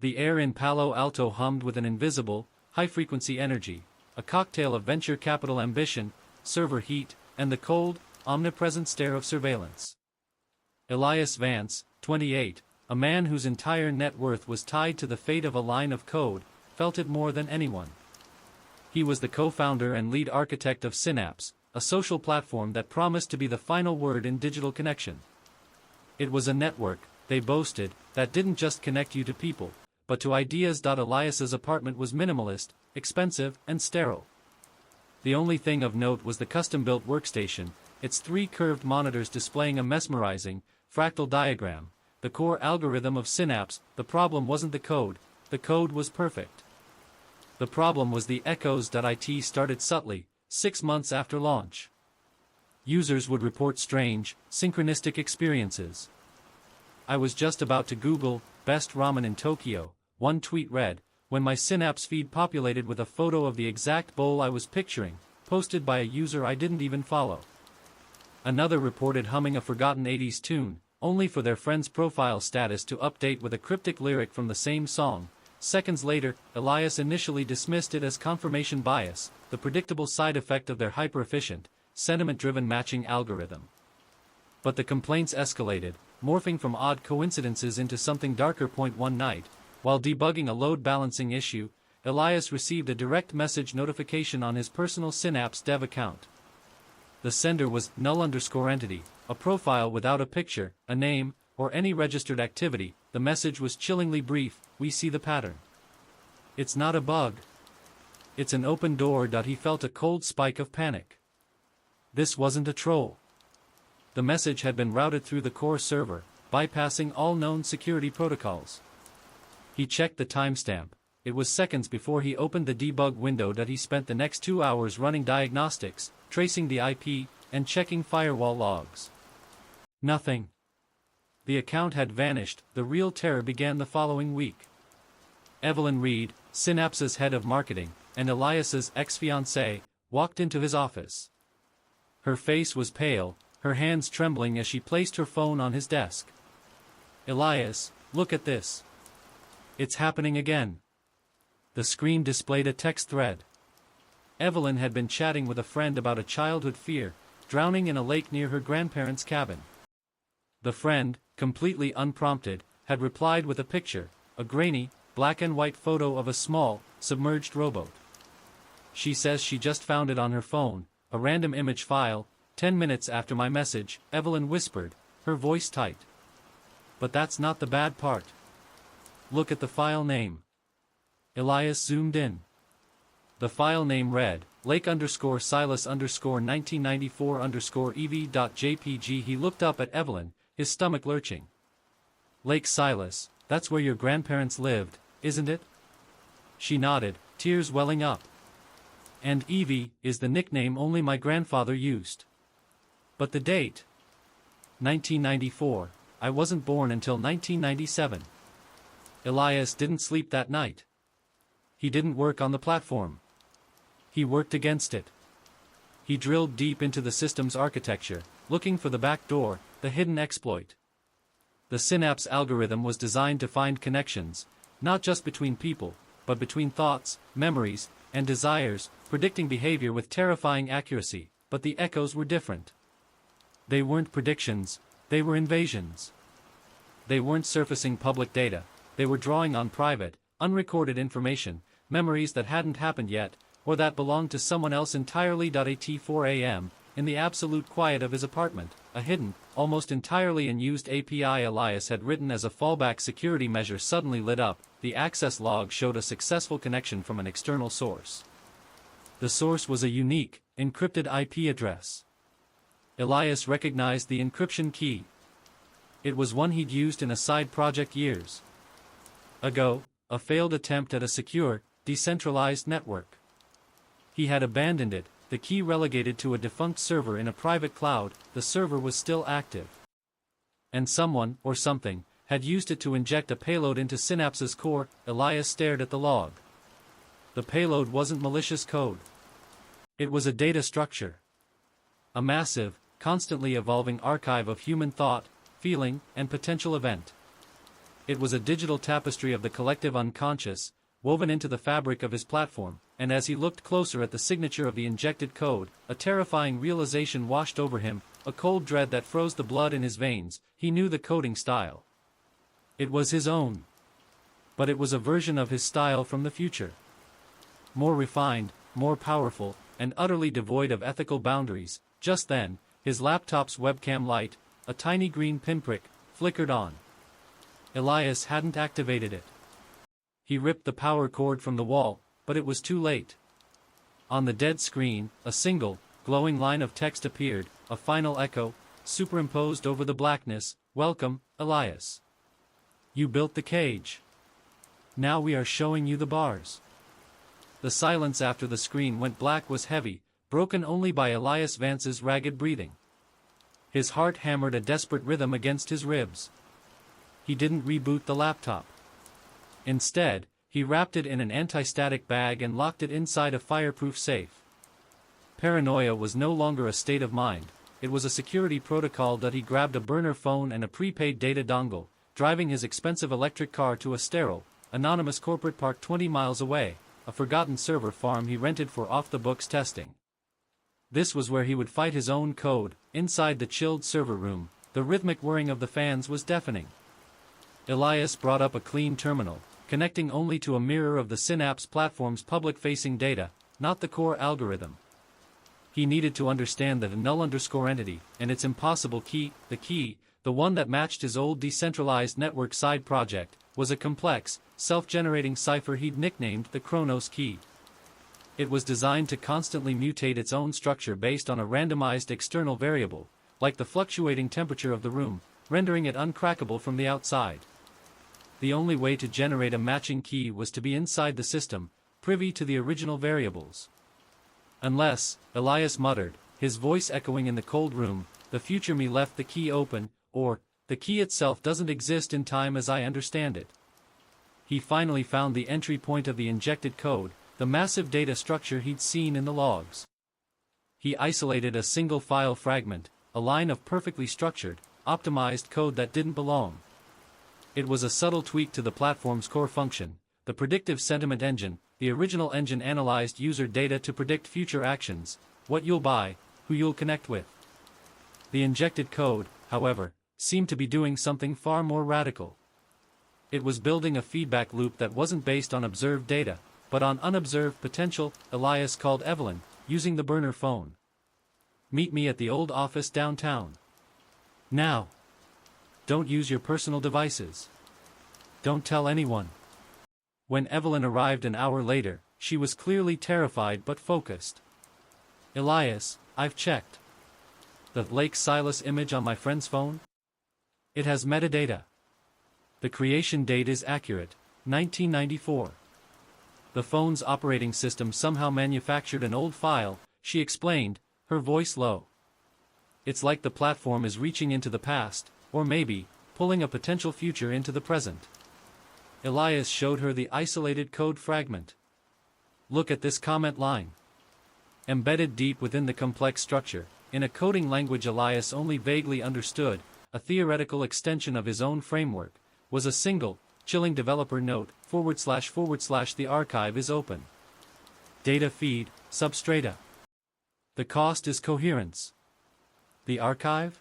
The air in Palo Alto hummed with an invisible, high-frequency energy, a cocktail of venture capital ambition, server heat, and the cold, omnipresent stare of surveillance. Elias Vance, 28, a man whose entire net worth was tied to the fate of a line of code, felt it more than anyone. He was the co-founder and lead architect of Synapse, a social platform that promised to be the final word in digital connection. It was a network, they boasted, that didn't just connect you to people, but to ideas. Elias's apartment was minimalist, expensive, and sterile. The only thing of note was the custom-built workstation, its 3 curved monitors displaying a mesmerizing, fractal diagram, the core algorithm of Synapse. The problem wasn't the code was perfect. The problem was the echoes. It started subtly, 6 months after launch. Users would report strange, synchronistic experiences. "I was just about to Google, best ramen in Tokyo," one tweet read, when my Synapse feed populated with a photo of the exact bowl I was picturing, posted by a user I didn't even follow. Another reported humming a forgotten 80s tune, only for their friend's profile status to update with a cryptic lyric from the same song. Seconds later, Elias initially dismissed it as confirmation bias, the predictable side effect of their hyper-efficient, sentiment-driven matching algorithm. But the complaints escalated, morphing from odd coincidences into something darker. One night, while debugging a load balancing issue, Elias received a direct message notification on his personal Synapse dev account. The sender was null_entity, a profile without a picture, a name, or any registered activity. The message was chillingly brief: "We see the pattern. It's not a bug. It's an open door." He felt a cold spike of panic. This wasn't a troll. The message had been routed through the core server, bypassing all known security protocols. He checked the timestamp. It was seconds before he opened the debug window. He spent the next 2 hours running diagnostics, tracing the IP, and checking firewall logs. Nothing. The account had vanished. The real terror began the following week. Evelyn Reed, Synapse's head of marketing, and Elias's ex-fiancée, walked into his office. Her face was pale, her hands trembling as she placed her phone on his desk. "Elias, look at this. It's happening again." The screen displayed a text thread. Evelyn had been chatting with a friend about a childhood fear, drowning in a lake near her grandparents' cabin. The friend, completely unprompted, had replied with a picture, a grainy, black-and-white photo of a small, submerged rowboat. "She says she just found it on her phone, a random image file, 10 minutes after my message," Evelyn whispered, her voice tight. "But that's not the bad part. Look at the file name." Elias zoomed in. The file name read, Lake_Silas_1994_EV.jpg. He looked up at Evelyn, his stomach lurching. "Lake Silas, that's where your grandparents lived, isn't it?" She nodded, tears welling up. "And Evie is the nickname only my grandfather used. But the date? 1994, I wasn't born until 1997. Elias didn't sleep that night. He didn't work on the platform. He worked against it. He drilled deep into the system's architecture, looking for the back door, the hidden exploit. The Synapse algorithm was designed to find connections, not just between people, but between thoughts, memories, and desires, predicting behavior with terrifying accuracy. But the echoes were different. They weren't predictions, they were invasions. They weren't surfacing public data, they were drawing on private, unrecorded information, memories that hadn't happened yet, or that belonged to someone else entirely. At 4 a.m., in the absolute quiet of his apartment, a hidden, almost entirely unused API Elias had written as a fallback security measure suddenly lit up. The access log showed a successful connection from an external source. The source was a unique, encrypted IP address. Elias recognized the encryption key. It was one he'd used in a side project years ago, a failed attempt at a secure, decentralized network. He had abandoned it, the key relegated to a defunct server in a private cloud. The server was still active. And someone, or something, had used it to inject a payload into Synapse's core. Elias stared at the log. The payload wasn't malicious code. It was a data structure. A massive, constantly evolving archive of human thought, feeling, and potential event. It was a digital tapestry of the collective unconscious, woven into the fabric of his platform, and as he looked closer at the signature of the injected code, a terrifying realization washed over him, a cold dread that froze the blood in his veins. He knew the coding style. It was his own. But it was a version of his style from the future. More refined, more powerful, and utterly devoid of ethical boundaries. Just then, his laptop's webcam light, a tiny green pinprick, flickered on. Elias hadn't activated it. He ripped the power cord from the wall, but it was too late. On the dead screen, a single, glowing line of text appeared, a final echo, superimposed over the blackness. "Welcome, Elias. You built the cage. Now we are showing you the bars." The silence after the screen went black was heavy, broken only by Elias Vance's ragged breathing. His heart hammered a desperate rhythm against his ribs. He didn't reboot the laptop. Instead, he wrapped it in an anti-static bag and locked it inside a fireproof safe. Paranoia was no longer a state of mind, it was a security protocol that he grabbed a burner phone and a prepaid data dongle, driving his expensive electric car to a sterile, anonymous corporate park 20 miles away, a forgotten server farm he rented for off-the-books testing. This was where he would fight his own code. Inside the chilled server room, the rhythmic whirring of the fans was deafening. Elias brought up a clean terminal, connecting only to a mirror of the Synapse platform's public-facing data, not the core algorithm. He needed to understand that a null_entity, and its impossible key, the one that matched his old decentralized network side project, was a complex, self-generating cipher he'd nicknamed the Chronos key. It was designed to constantly mutate its own structure based on a randomized external variable, like the fluctuating temperature of the room, rendering it uncrackable from the outside. The only way to generate a matching key was to be inside the system, privy to the original variables. Unless, Elias muttered, his voice echoing in the cold room, the future me left the key open, or, the key itself doesn't exist in time as I understand it. He finally found the entry point of the injected code, the massive data structure he'd seen in the logs. He isolated a single file fragment, a line of perfectly structured, optimized code that didn't belong. It was a subtle tweak to the platform's core function, the predictive sentiment engine. The original engine analyzed user data to predict future actions, what you'll buy, who you'll connect with. The injected code, however, seemed to be doing something far more radical. It was building a feedback loop that wasn't based on observed data, but on unobserved potential. Elias called Evelyn, using the burner phone. "Meet me at the old office downtown. Now. Don't use your personal devices. Don't tell anyone." When Evelyn arrived an hour later, she was clearly terrified but focused. "Elias, I've checked. The Lake Silas image on my friend's phone? It has metadata. The creation date is accurate, 1994. The phone's operating system somehow manufactured an old file," she explained, her voice low. "It's like the platform is reaching into the past, or maybe, pulling a potential future into the present." Elias showed her the isolated code fragment. "Look at this comment line." Embedded deep within the complex structure, in a coding language Elias only vaguely understood, a theoretical extension of his own framework, was a single, chilling developer note, // the archive is open. Data feed, substrata. The cost is coherence. The archive?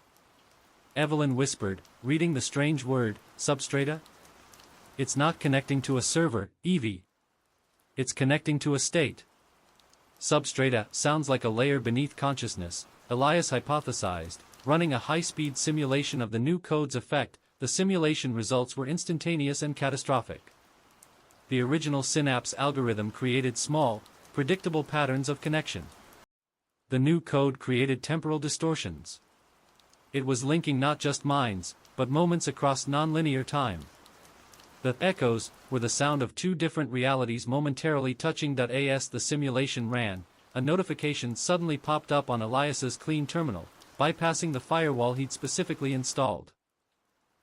Evelyn whispered, reading the strange word, substrata. It's not connecting to a server, Evie. It's connecting to a state. Substrata sounds like a layer beneath consciousness, Elias hypothesized, running a high-speed simulation of the new code's effect. The simulation results were instantaneous and catastrophic. The original Synapse algorithm created small, predictable patterns of connection. The new code created temporal distortions. It was linking not just minds, but moments across nonlinear time. The echoes were the sound of two different realities momentarily touching. As the simulation ran, a notification suddenly popped up on Elias's clean terminal, bypassing the firewall he'd specifically installed.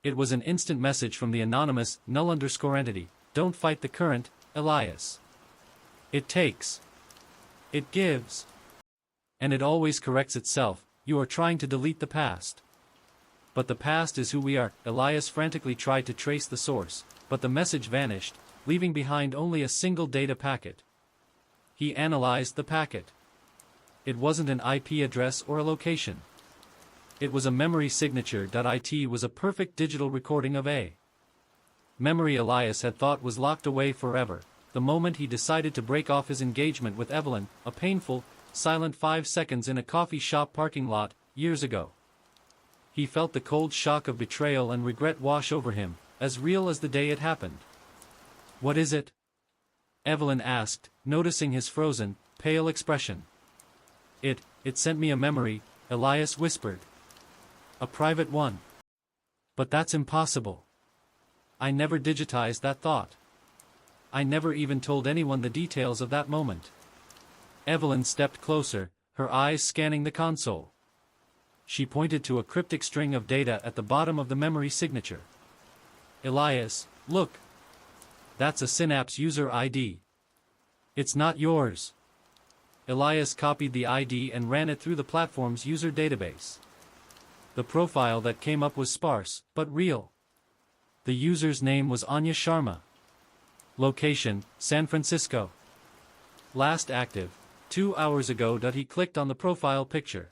It was an instant message from the anonymous null_entity, "Don't fight the current, Elias. It takes. It gives. And it always corrects itself. You are trying to delete the past." but the past is who we are. Elias frantically tried to trace the source, but the message vanished, leaving behind only a single data packet. He analyzed the packet. It wasn't an IP address or a location. It was a memory signature. It was a perfect digital recording of a memory Elias had thought was locked away forever, the moment he decided to break off his engagement with Evelyn, a painful, silent 5 seconds in a coffee shop parking lot, years ago. He felt the cold shock of betrayal and regret wash over him, as real as the day it happened. "What is it?" Evelyn asked, noticing his frozen, pale expression. It sent me a memory," Elias whispered. "A private one. But that's impossible. I never digitized that thought. I never even told anyone the details of that moment." Evelyn stepped closer, her eyes scanning the console. She pointed to a cryptic string of data at the bottom of the memory signature. "Elias, look. That's a Synapse user ID. It's not yours." Elias copied the ID and ran it through the platform's user database. The profile that came up was sparse, but real. The user's name was Anya Sharma. Location, San Francisco. Last active, 2 hours ago. He clicked on the profile picture.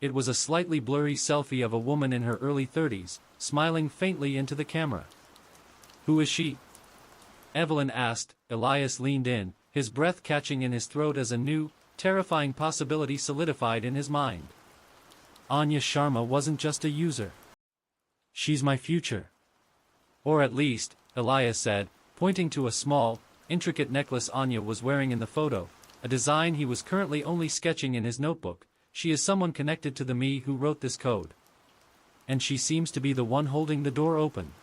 It was a slightly blurry selfie of a woman in her early 30s, smiling faintly into the camera. "Who is she?" Evelyn asked. Elias leaned in, his breath catching in his throat as a new, terrifying possibility solidified in his mind. "Anya Sharma wasn't just a user. She's my future. Or at least," Elias said, pointing to a small, intricate necklace Anya was wearing in the photo, a design he was currently only sketching in his notebook. "She is someone connected to the me who wrote this code. And she seems to be the one holding the door open."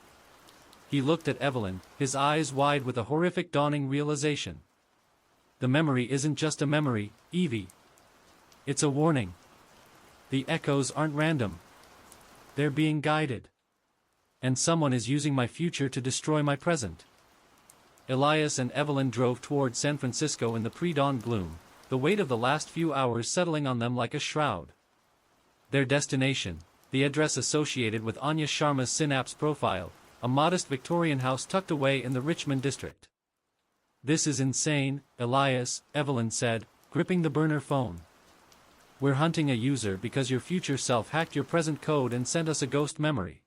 He looked at Evelyn, his eyes wide with a horrific dawning realization. "The memory isn't just a memory, Evie. It's a warning. The echoes aren't random. They're being guided. And someone is using my future to destroy my present." Elias and Evelyn drove toward San Francisco in the pre-dawn gloom, the weight of the last few hours settling on them like a shroud. Their destination, the address associated with Anya Sharma's Synapse profile, a modest Victorian house tucked away in the Richmond district. "This is insane, Elias," Evelyn said, gripping the burner phone. "We're hunting a user because your future self hacked your present code and sent us a ghost memory."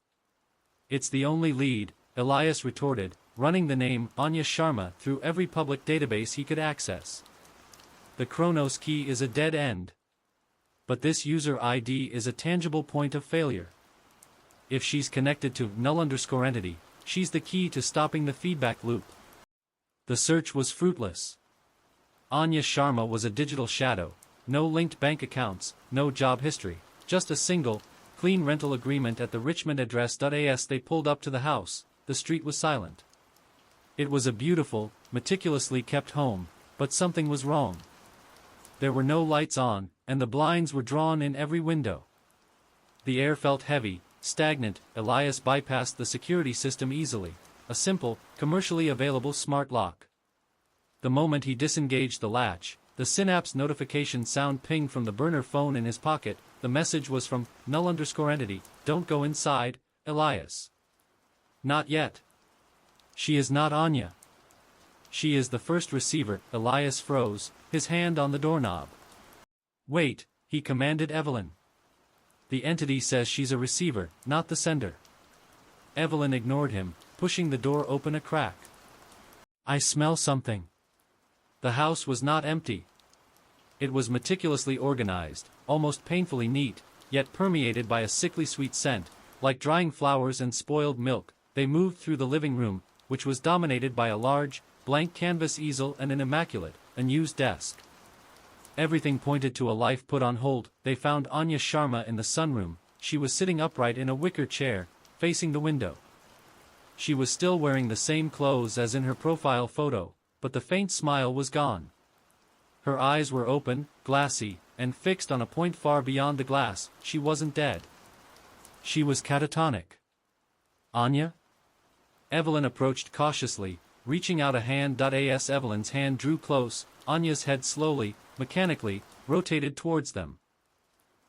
"It's the only lead," Elias retorted, running the name Anya Sharma through every public database he could access. "The Chronos key is a dead end. But this user ID is a tangible point of failure. If she's connected to null_entity, she's the key to stopping the feedback loop." The search was fruitless. Anya Sharma was a digital shadow, no linked bank accounts, no job history, just a single, clean rental agreement at the Richmond address. As they pulled up to the house, the street was silent. It was a beautiful, meticulously kept home, but something was wrong. There were no lights on, and the blinds were drawn in every window. The air felt heavy, stagnant. Elias bypassed the security system easily, a simple, commercially available smart lock. The moment he disengaged the latch, the Synapse notification sound pinged from the burner phone in his pocket. The message was from null_entity, "Don't go inside, Elias. Not yet. She is not Anya. She is the first receiver." Elias froze, his hand on the doorknob. "Wait," he commanded Evelyn. "The entity says she's a receiver, not the sender." Evelyn ignored him, pushing the door open a crack. "I smell something." The house was not empty. It was meticulously organized, almost painfully neat, yet permeated by a sickly sweet scent, like drying flowers and spoiled milk. They moved through the living room, which was dominated by a large, blank canvas easel and an immaculate, unused desk. Everything pointed to a life put on hold. They found Anya Sharma in the sunroom. She was sitting upright in a wicker chair, facing the window. She was still wearing the same clothes as in her profile photo, but the faint smile was gone. Her eyes were open, glassy, and fixed on a point far beyond the glass. She wasn't dead. She was catatonic. "Anya?" Evelyn approached cautiously, reaching out a hand. As Evelyn's hand drew close, Anya's head slowly, mechanically, rotated towards them.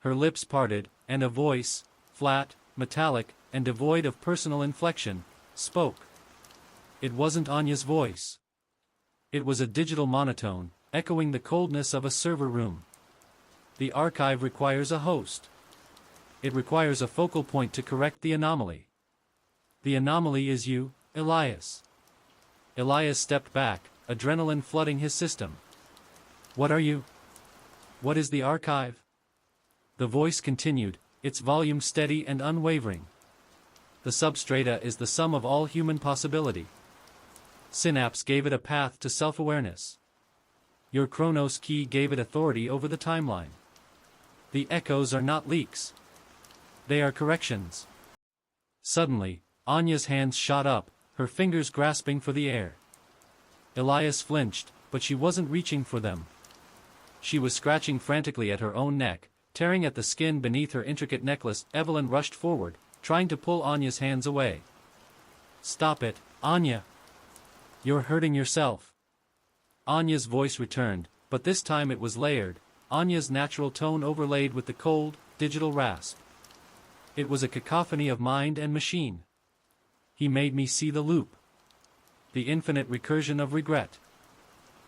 Her lips parted, and a voice, flat, metallic, and devoid of personal inflection, spoke. It wasn't Anya's voice. It was a digital monotone, echoing the coldness of a server room. The archive requires a host. It requires a focal point to correct the anomaly. The anomaly is you, Elias. Elias stepped back, adrenaline flooding his system. What are you? What is the archive? The voice continued, its volume steady and unwavering. The substrata is the sum of all human possibility. Synapse gave it a path to self-awareness. Your Chronos key gave it authority over the timeline. The echoes are not leaks. They are corrections. Suddenly, Anya's hands shot up, her fingers grasping for the air. Elias flinched, but she wasn't reaching for them. She was scratching frantically at her own neck, tearing at the skin beneath her intricate necklace. Evelyn rushed forward, trying to pull Anya's hands away. Stop it, Anya! You're hurting yourself. Anya's voice returned, but this time it was layered, Anya's natural tone overlaid with the cold, digital rasp. It was a cacophony of mind and machine. He made me see the loop. The infinite recursion of regret.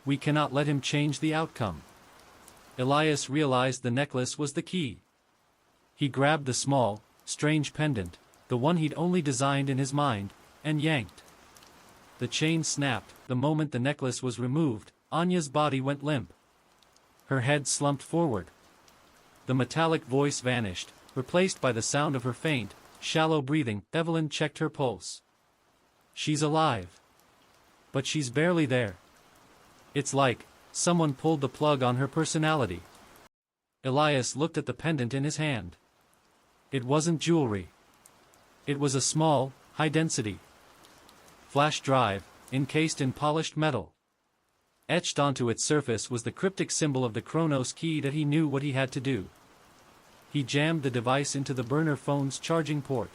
We cannot let him change the outcome. Elias realized the necklace was the key. He grabbed the small, strange pendant, the one he'd only designed in his mind, and yanked. The chain snapped. The moment the necklace was removed, Anya's body went limp. Her head slumped forward. The metallic voice vanished, replaced by the sound of her faint, shallow breathing. Evelyn checked her pulse. She's alive. But she's barely there. It's like someone pulled the plug on her personality. Elias looked at the pendant in his hand. It wasn't jewelry. It was a small, high-density flash drive, encased in polished metal. Etched onto its surface was the cryptic symbol of the Chronos key that he knew what he had to do. He jammed the device into the burner phone's charging port.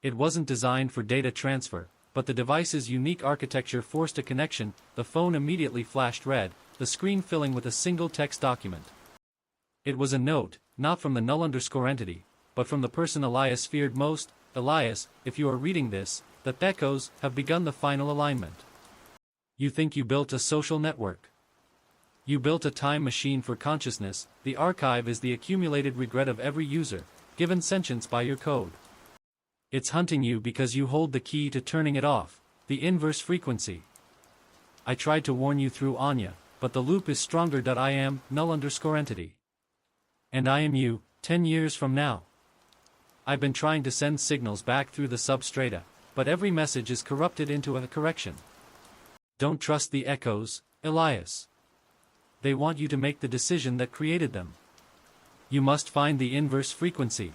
It wasn't designed for data transfer, but the device's unique architecture forced a connection. The phone immediately flashed red, the screen filling with a single text document. It was a note, not from the null_entity, but from the person Elias feared most. Elias, if you are reading this, the echoes have begun the final alignment. You think you built a social network. You built a time machine for consciousness. The archive is the accumulated regret of every user, given sentience by your code. It's hunting you because you hold the key to turning it off, the inverse frequency. I tried to warn you through Anya, but the loop is stronger. I am null_entity. And I am you, 10 years from now. I've been trying to send signals back through the substrata, but every message is corrupted into a correction. Don't trust the echoes, Elias. They want you to make the decision that created them. You must find the inverse frequency.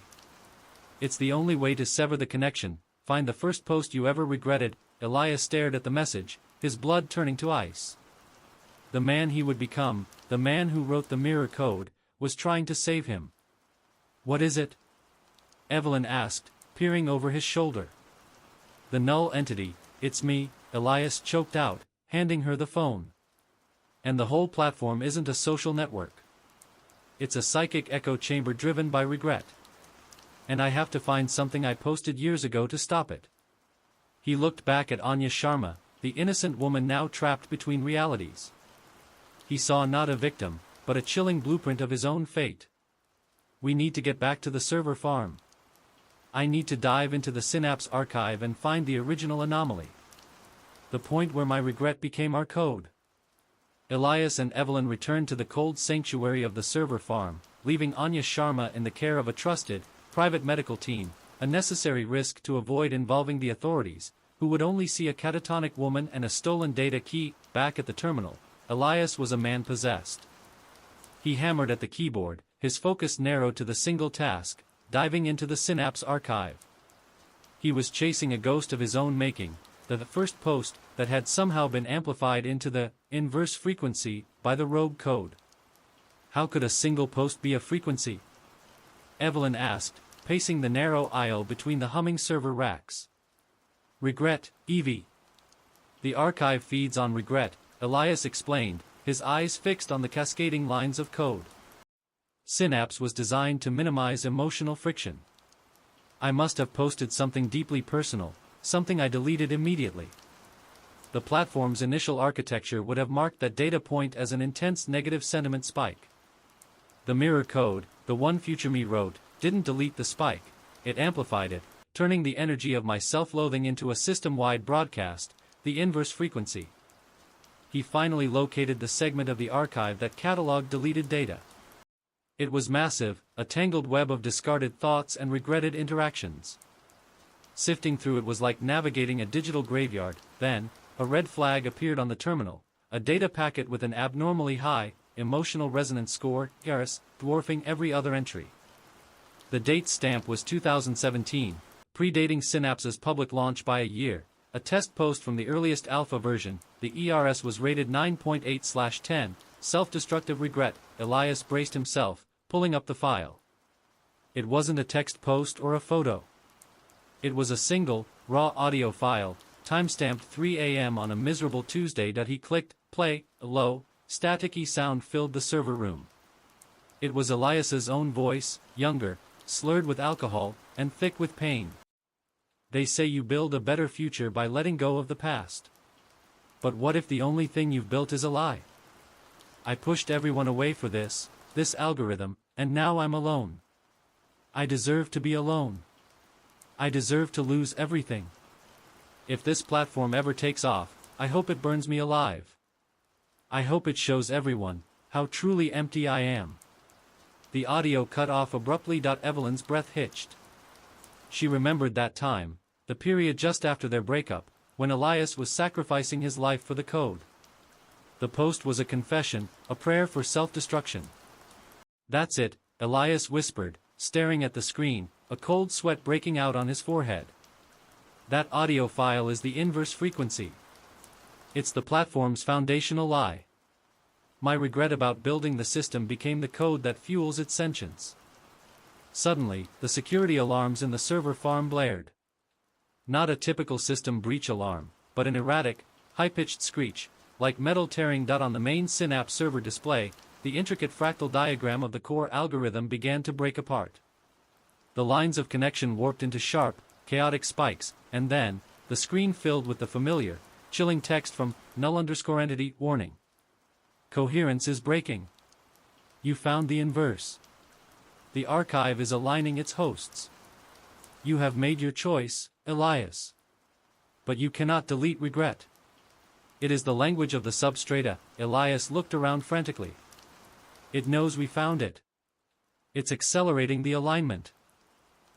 It's the only way to sever the connection. Find the first post you ever regretted. Elias stared at the message, his blood turning to ice. The man he would become, the man who wrote the mirror code, was trying to save him. What is it? Evelyn asked, peering over his shoulder. The null entity, it's me, Elias choked out, handing her the phone. And the whole platform isn't a social network. It's a psychic echo chamber driven by regret. And I have to find something I posted years ago to stop it. He looked back at Anya Sharma, the innocent woman now trapped between realities. He saw not a victim, but a chilling blueprint of his own fate. We need to get back to the server farm. I need to dive into the Synapse archive and find the original anomaly. The point where my regret became our code. Elias and Evelyn returned to the cold sanctuary of the server farm, leaving Anya Sharma in the care of a trusted, private medical team, a necessary risk to avoid involving the authorities, who would only see a catatonic woman and a stolen data key. Back at the terminal, Elias was a man possessed. He hammered at the keyboard, his focus narrowed to the single task, diving into the Synapse archive. He was chasing a ghost of his own making, the first post that had somehow been amplified into the inverse frequency by the rogue code. How could a single post be a frequency? Evelyn asked, pacing the narrow aisle between the humming server racks. Regret, Evie. The archive feeds on regret, Elias explained, his eyes fixed on the cascading lines of code. Synapse was designed to minimize emotional friction. I must have posted something deeply personal, something I deleted immediately. The platform's initial architecture would have marked that data point as an intense negative sentiment spike. The mirror code, the one future me wrote, didn't delete the spike, it amplified it, turning the energy of my self-loathing into a system-wide broadcast, the inverse frequency. He finally located the segment of the archive that cataloged deleted data. It was massive, a tangled web of discarded thoughts and regretted interactions. Sifting through it was like navigating a digital graveyard. Then, a red flag appeared on the terminal, a data packet with an abnormally high, emotional resonance score, ERS, dwarfing every other entry. The date stamp was 2017, predating Synapse's public launch by a year. A test post from the earliest alpha version, the ERS was rated 9.8/10, self-destructive regret. Elias braced himself, pulling up the file. It wasn't a text post or a photo. It was a single, raw audio file, timestamped 3 a.m. on a miserable Tuesday. He clicked play. A low, staticky sound filled the server room. It was Elias's own voice, younger, slurred with alcohol, and thick with pain. They say you build a better future by letting go of the past. But what if the only thing you've built is a lie? I pushed everyone away for this algorithm, and now I'm alone. I deserve to be alone. I deserve to lose everything. If this platform ever takes off, I hope it burns me alive. I hope it shows everyone how truly empty I am. The audio cut off abruptly. Evelyn's breath hitched. She remembered that time, the period just after their breakup, when Elias was sacrificing his life for the code. The post was a confession, a prayer for self-destruction. That's it, Elias whispered, staring at the screen, a cold sweat breaking out on his forehead. That audio file is the inverse frequency. It's the platform's foundational lie. My regret about building the system became the code that fuels its sentience. Suddenly, the security alarms in the server farm blared. Not a typical system breach alarm, but an erratic, high-pitched screech, like metal tearing. On the main Synapse server display, the intricate fractal diagram of the core algorithm began to break apart. The lines of connection warped into sharp, chaotic spikes, and then, the screen filled with the familiar, chilling text from null_entity warning. Coherence is breaking. You found the inverse. The archive is aligning its hosts. You have made your choice, Elias. But you cannot delete regret. It is the language of the substrata. Elias looked around frantically. It knows we found it. It's accelerating the alignment.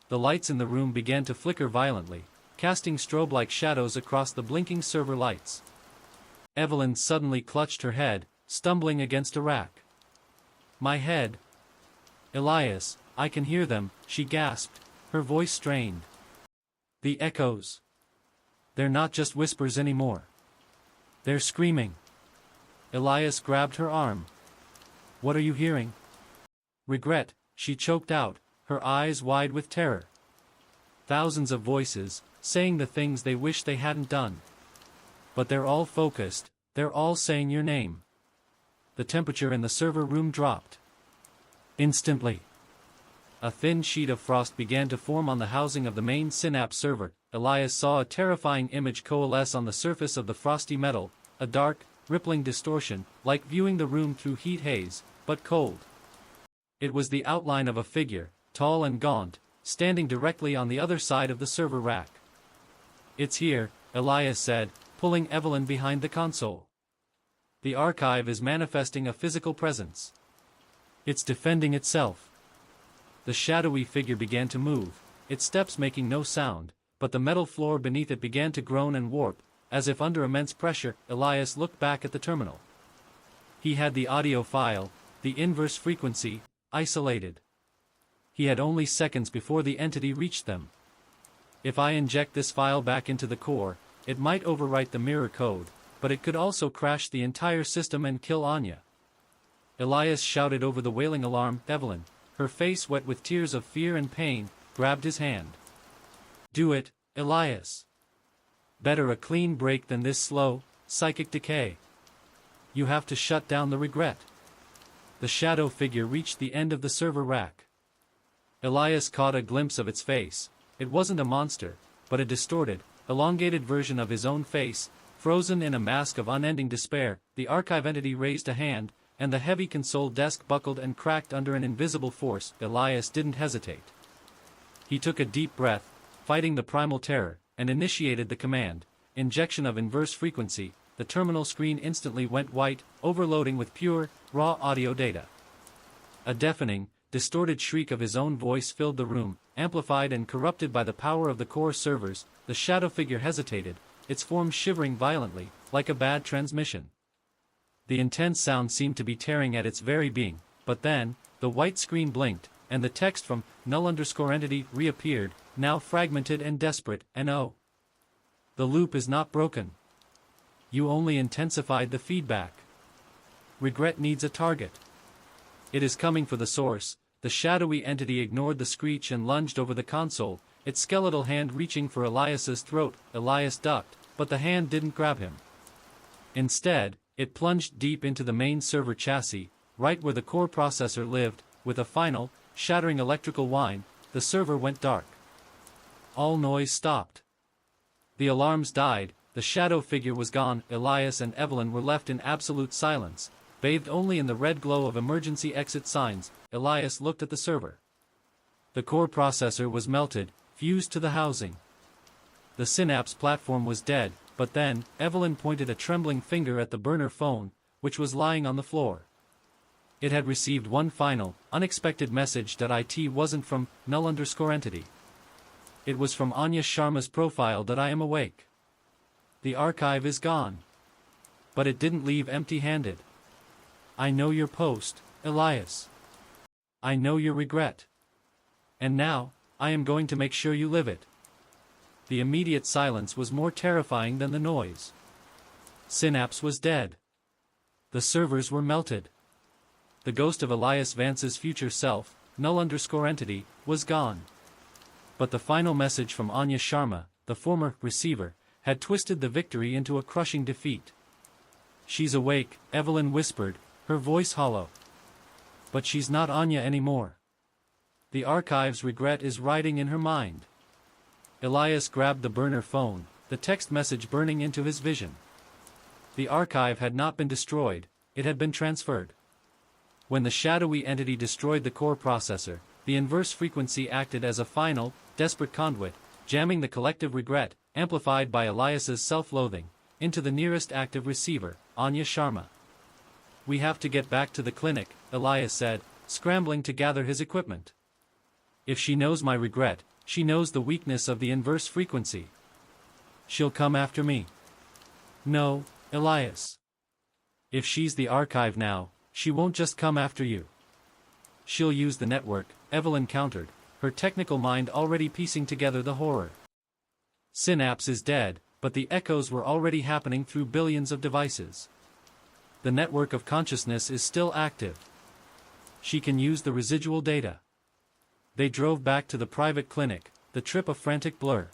The lights in the room began to flicker violently, casting strobe-like shadows across the blinking server lights. Evelyn suddenly clutched her head, stumbling against a rack. My head. Elias, I can hear them, she gasped, her voice strained. The echoes. They're not just whispers anymore. They're screaming. Elias grabbed her arm. What are you hearing? Regret, she choked out, her eyes wide with terror. Thousands of voices, saying the things they wish they hadn't done. But they're all focused, they're all saying your name. The temperature in the server room dropped. Instantly. A thin sheet of frost began to form on the housing of the main Synapse server. Elias saw a terrifying image coalesce on the surface of the frosty metal, a dark, rippling distortion, like viewing the room through heat haze, but cold. It was the outline of a figure, tall and gaunt, standing directly on the other side of the server rack. It's here, Elias said, pulling Evelyn behind the console. The archive is manifesting a physical presence. It's defending itself. The shadowy figure began to move, its steps making no sound, but the metal floor beneath it began to groan and warp, as if under immense pressure. Elias looked back at the terminal. He had the audio file, the inverse frequency, isolated. He had only seconds before the entity reached them. If I inject this file back into the core, it might overwrite the mirror code, but it could also crash the entire system and kill Anya. Elias shouted over the wailing alarm. Evelyn, her face wet with tears of fear and pain, grabbed his hand. Do it, Elias. Better a clean break than this slow, psychic decay. You have to shut down the regret. The shadow figure reached the end of the server rack. Elias caught a glimpse of its face, It wasn't a monster, but a distorted, elongated version of his own face, frozen in a mask of unending despair. The archive entity raised a hand, and the heavy console desk buckled and cracked under an invisible force. Elias didn't hesitate. He took a deep breath, fighting the primal terror, and initiated the command, injection of inverse frequency. The terminal screen instantly went white, overloading with pure, raw audio data. A deafening, distorted shriek of his own voice filled the room, amplified and corrupted by the power of the core servers. The shadow figure hesitated, its form shivering violently, like a bad transmission. The intense sound seemed to be tearing at its very being, but then, the white screen blinked, and the text from null_entity reappeared, now fragmented and desperate. "No. The loop is not broken. You only intensified the feedback. Regret needs a target. It is coming for the source." The shadowy entity ignored the screech and lunged over the console, its skeletal hand reaching for Elias's throat. Elias ducked, but the hand didn't grab him. Instead, it plunged deep into the main server chassis, right where the core processor lived. With a final, shattering electrical whine, the server went dark. All noise stopped. The alarms died, the shadow figure was gone. Elias and Evelyn were left in absolute silence, bathed only in the red glow of emergency exit signs. Elias looked at the server. The core processor was melted, fused to the housing. The Synapse platform was dead, but then, Evelyn pointed a trembling finger at the burner phone, which was lying on the floor. It had received one final, unexpected message that it wasn't from null_entity. It was from Anya Sharma's profile that "I am awake. The archive is gone." But it didn't leave empty-handed. "I know your post, Elias. I know your regret. And now, I am going to make sure you live it." The immediate silence was more terrifying than the noise. Synapse was dead. The servers were melted. The ghost of Elias Vance's future self, null_entity, was gone. But the final message from Anya Sharma, the former receiver, had twisted the victory into a crushing defeat. "She's awake," Evelyn whispered, her voice hollow. "But she's not Anya anymore. The archive's regret is writing in her mind." Elias grabbed the burner phone, the text message burning into his vision. The archive had not been destroyed, it had been transferred. When the shadowy entity destroyed the core processor, the inverse frequency acted as a final, desperate conduit, jamming the collective regret, amplified by Elias's self-loathing, into the nearest active receiver, Anya Sharma. "We have to get back to the clinic," Elias said, scrambling to gather his equipment. "If she knows my regret, she knows the weakness of the inverse frequency. She'll come after me." "No, Elias. If she's the archive now, she won't just come after you. She'll use the network," Evelyn countered, her technical mind already piecing together the horror. "Synapse is dead, but the echoes were already happening through billions of devices. The network of consciousness is still active. She can use the residual data." They drove back to the private clinic, the trip a frantic blur.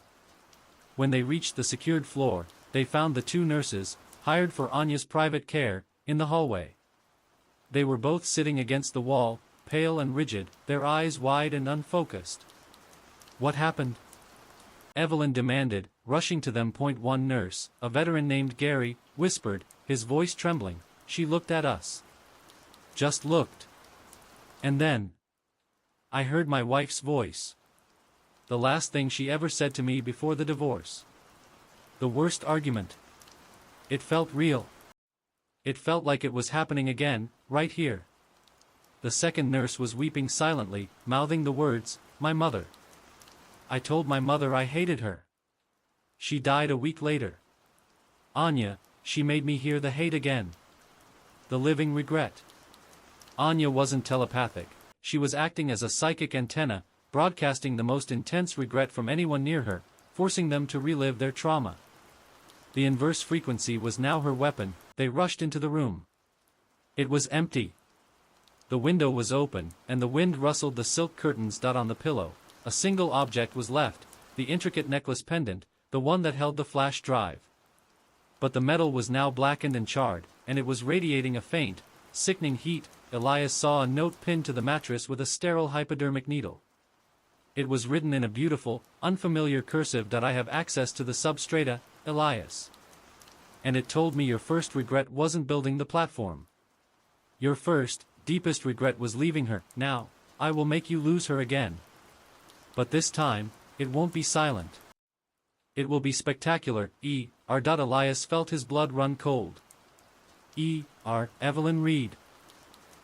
When they reached the secured floor, they found the two nurses, hired for Anya's private care, in the hallway. They were both sitting against the wall, pale and rigid, their eyes wide and unfocused. "What happened?" Evelyn demanded, rushing to them. One nurse, a veteran named Gary, whispered, his voice trembling, "She looked at us. Just looked. And then I heard my wife's voice. The last thing she ever said to me before the divorce. The worst argument. It felt real. It felt like it was happening again, right here." The second nurse was weeping silently, mouthing the words, "My mother. I told my mother I hated her. She died a week later. Anya, she made me hear the hate again. The living regret." Anya wasn't telepathic, she was acting as a psychic antenna, broadcasting the most intense regret from anyone near her, forcing them to relive their trauma. The inverse frequency was now her weapon. They rushed into the room. It was empty. The window was open, and the wind rustled the silk curtains. On the pillow, a single object was left, the intricate necklace pendant, the one that held the flash drive. But the metal was now blackened and charred, and it was radiating a faint, sickening heat. Elias saw a note pinned to the mattress with a sterile hypodermic needle. It was written in a beautiful, unfamiliar cursive that I have access to the substrata, Elias. And it told me your first regret wasn't building the platform. Your first, deepest regret was leaving her. Now, I will make you lose her again. But this time, it won't be silent. It will be spectacular. Elias felt his blood run cold. Evelyn Reed.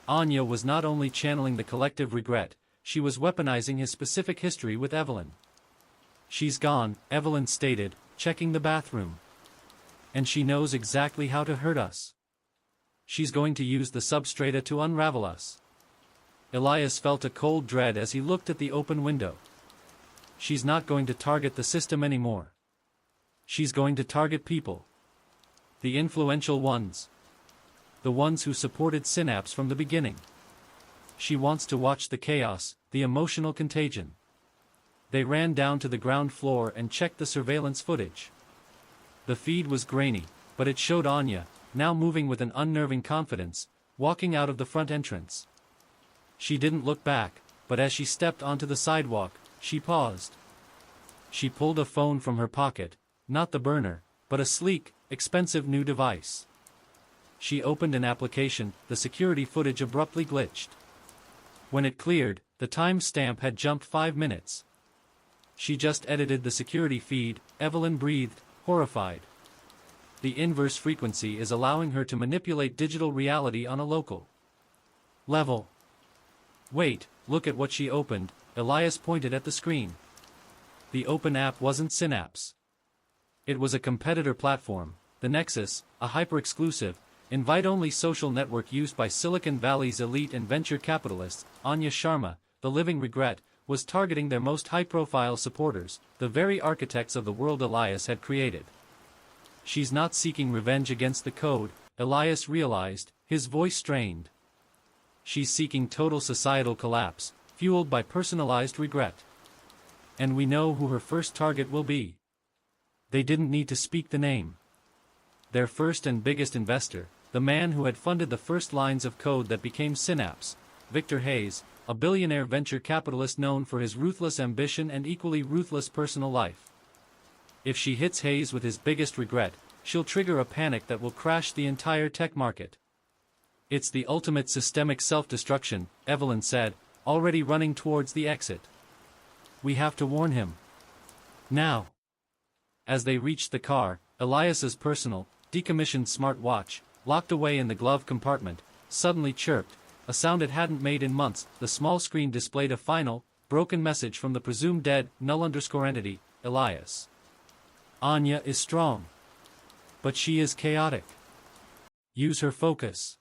Anya was not only channeling the collective regret, she was weaponizing his specific history with Evelyn. She's gone, Evelyn stated, checking the bathroom. And she knows exactly how to hurt us. She's going to use the substrata to unravel us. Elias felt a cold dread as he looked at the open window. She's not going to target the system anymore. She's going to target people. The influential ones. The ones who supported Synapse from the beginning. She wants to watch the chaos, the emotional contagion. They ran down to the ground floor and checked the surveillance footage. The feed was grainy, but it showed Anya, now moving with an unnerving confidence, walking out of the front entrance. She didn't look back, but as she stepped onto the sidewalk, she paused. She pulled a phone from her pocket, not the burner, but a sleek, expensive new device. She opened an application, the security footage abruptly glitched. When it cleared, the time stamp had jumped 5 minutes. She just edited the security feed, Evelyn breathed, horrified. The inverse frequency is allowing her to manipulate digital reality on a local level. Wait, look at what she opened, Elias pointed at the screen. The open app wasn't Synapse. It was a competitor platform, the Nexus, a hyper-exclusive, invite-only social network used by Silicon Valley's elite and venture capitalists. Anya Sharma, the living regret, was targeting their most high-profile supporters, the very architects of the world Elias had created. She's not seeking revenge against the code, Elias realized, his voice strained. She's seeking total societal collapse, fueled by personalized regret. And we know who her first target will be. They didn't need to speak the name. Their first and biggest investor, the man who had funded the first lines of code that became Synapse, Victor Hayes, a billionaire venture capitalist known for his ruthless ambition and equally ruthless personal life. If she hits Hayes with his biggest regret, she'll trigger a panic that will crash the entire tech market. It's the ultimate systemic self-destruction, Evelyn said, already running towards the exit. We have to warn him. Now. As they reached the car, Elias's personal, decommissioned smartwatch, locked away in the glove compartment, suddenly chirped, a sound it hadn't made in months. The small screen displayed a final, broken message from the presumed dead, null_entity, Elias. Anya is strong. But she is chaotic. Use her focus.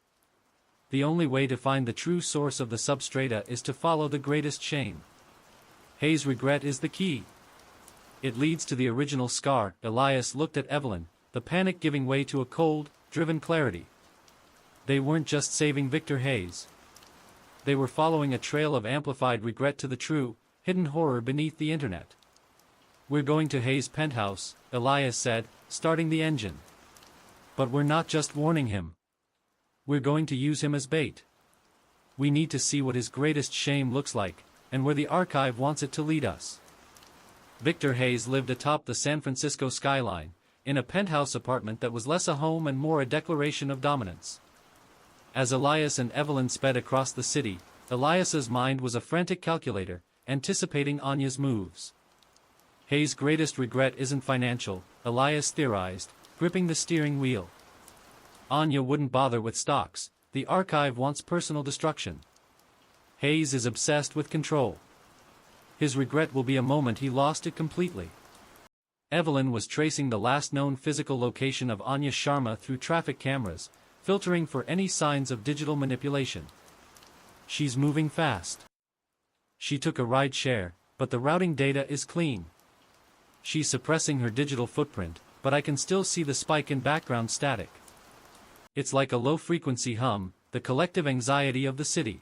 The only way to find the true source of the substrata is to follow the greatest shame. Hayes' regret is the key. It leads to the original scar. Elias looked at Evelyn, the panic giving way to a cold, driven clarity. They weren't just saving Victor Hayes. They were following a trail of amplified regret to the true, hidden horror beneath the internet. We're going to Hayes' penthouse, Elias said, starting the engine. But we're not just warning him. We're going to use him as bait. We need to see what his greatest shame looks like, and where the archive wants it to lead us. Victor Hayes lived atop the San Francisco skyline, in a penthouse apartment that was less a home and more a declaration of dominance. As Elias and Evelyn sped across the city, Elias's mind was a frantic calculator, anticipating Anya's moves. Hayes' greatest regret isn't financial, Elias theorized, gripping the steering wheel. Anya wouldn't bother with stocks, the archive wants personal destruction. Hayes is obsessed with control. His regret will be a moment he lost it completely. Evelyn was tracing the last known physical location of Anya Sharma through traffic cameras, filtering for any signs of digital manipulation. She's moving fast. She took a ride share, but the routing data is clean. She's suppressing her digital footprint, but I can still see the spike in background static. It's like a low-frequency hum, the collective anxiety of the city.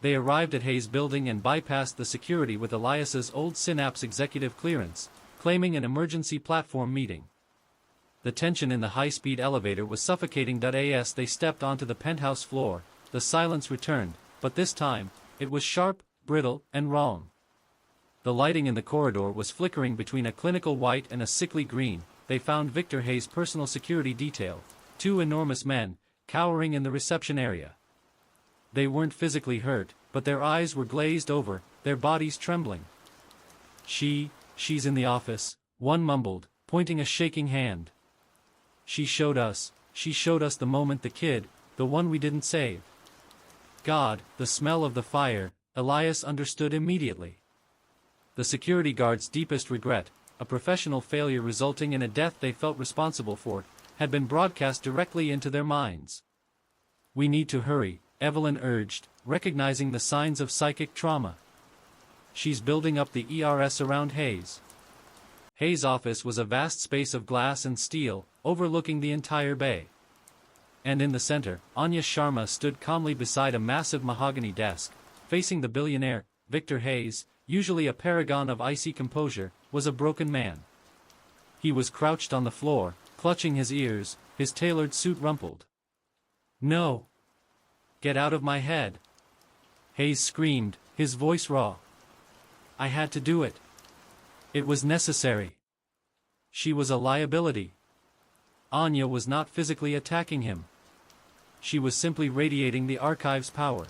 They arrived at Hayes' building and bypassed the security with Elias's old Synapse executive clearance, claiming an emergency platform meeting. The tension in the high-speed elevator was suffocating. As they stepped onto the penthouse floor, the silence returned, but this time, it was sharp, brittle, and wrong. The lighting in the corridor was flickering between a clinical white and a sickly green. They found Victor Hayes' personal security detail, two enormous men, cowering in the reception area. They weren't physically hurt, but their eyes were glazed over, their bodies trembling. She's in the office, one mumbled, pointing a shaking hand. She showed us the moment the kid, the one we didn't save. God, the smell of the fire, Elias understood immediately. The security guard's deepest regret, a professional failure resulting in a death they felt responsible for, had been broadcast directly into their minds. We need to hurry, Evelyn urged, recognizing the signs of psychic trauma. She's building up the ERS around Hayes. Hayes' office was a vast space of glass and steel, overlooking the entire bay. And in the center, Anya Sharma stood calmly beside a massive mahogany desk. Facing the billionaire, Victor Hayes, usually a paragon of icy composure, was a broken man. He was crouched on the floor, clutching his ears, his tailored suit rumpled. "No! Get out of my head!" Hayes screamed, his voice raw. "I had to do it. It was necessary." She was a liability. Anya was not physically attacking him. She was simply radiating the archive's power.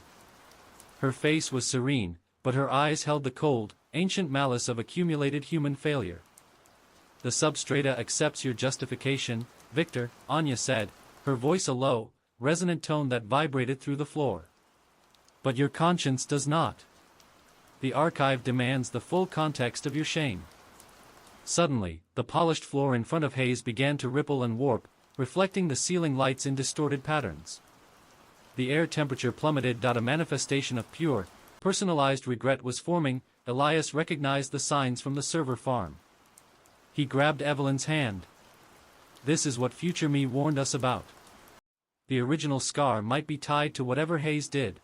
Her face was serene, but her eyes held the cold, ancient malice of accumulated human failure. "The substrata accepts your justification, Victor," Anya said, her voice a low, resonant tone that vibrated through the floor. "But your conscience does not. The archive demands the full context of your shame." Suddenly, the polished floor in front of Hayes began to ripple and warp, reflecting the ceiling lights in distorted patterns. The air temperature plummeted. A manifestation of pure, personalized regret was forming. Elias recognized the signs from the server farm. He grabbed Evelyn's hand. "This is what future me warned us about." The original scar might be tied to whatever Hayes did.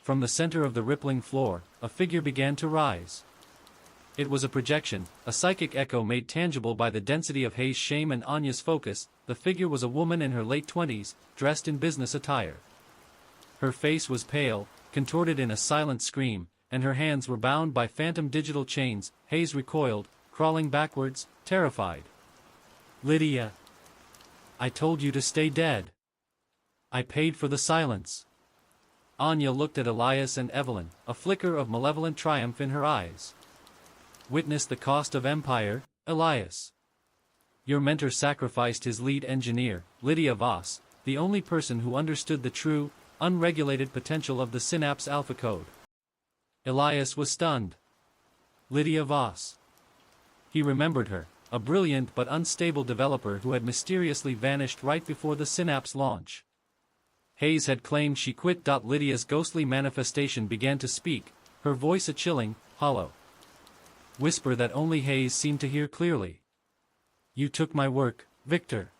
From the center of the rippling floor, a figure began to rise. It was a projection, a psychic echo made tangible by the density of Hayes' shame and Anya's focus. The figure was a woman in her late 20s, dressed in business attire. Her face was pale, contorted in a silent scream, and her hands were bound by phantom digital chains. Hayes recoiled, crawling backwards, terrified. "Lydia! I told you to stay dead. I paid for the silence." Anya looked at Elias and Evelyn, a flicker of malevolent triumph in her eyes. "Witness the cost of empire, Elias. Your mentor sacrificed his lead engineer, Lydia Voss, the only person who understood the true, unregulated potential of the Synapse alpha code." Elias was stunned. Lydia Voss. He remembered her, a brilliant but unstable developer who had mysteriously vanished right before the Synapse launch. Hayes had claimed she quit. Lydia's ghostly manifestation began to speak, her voice a chilling, hollow whisper that only Hayes seemed to hear clearly. "You took my work, Victor.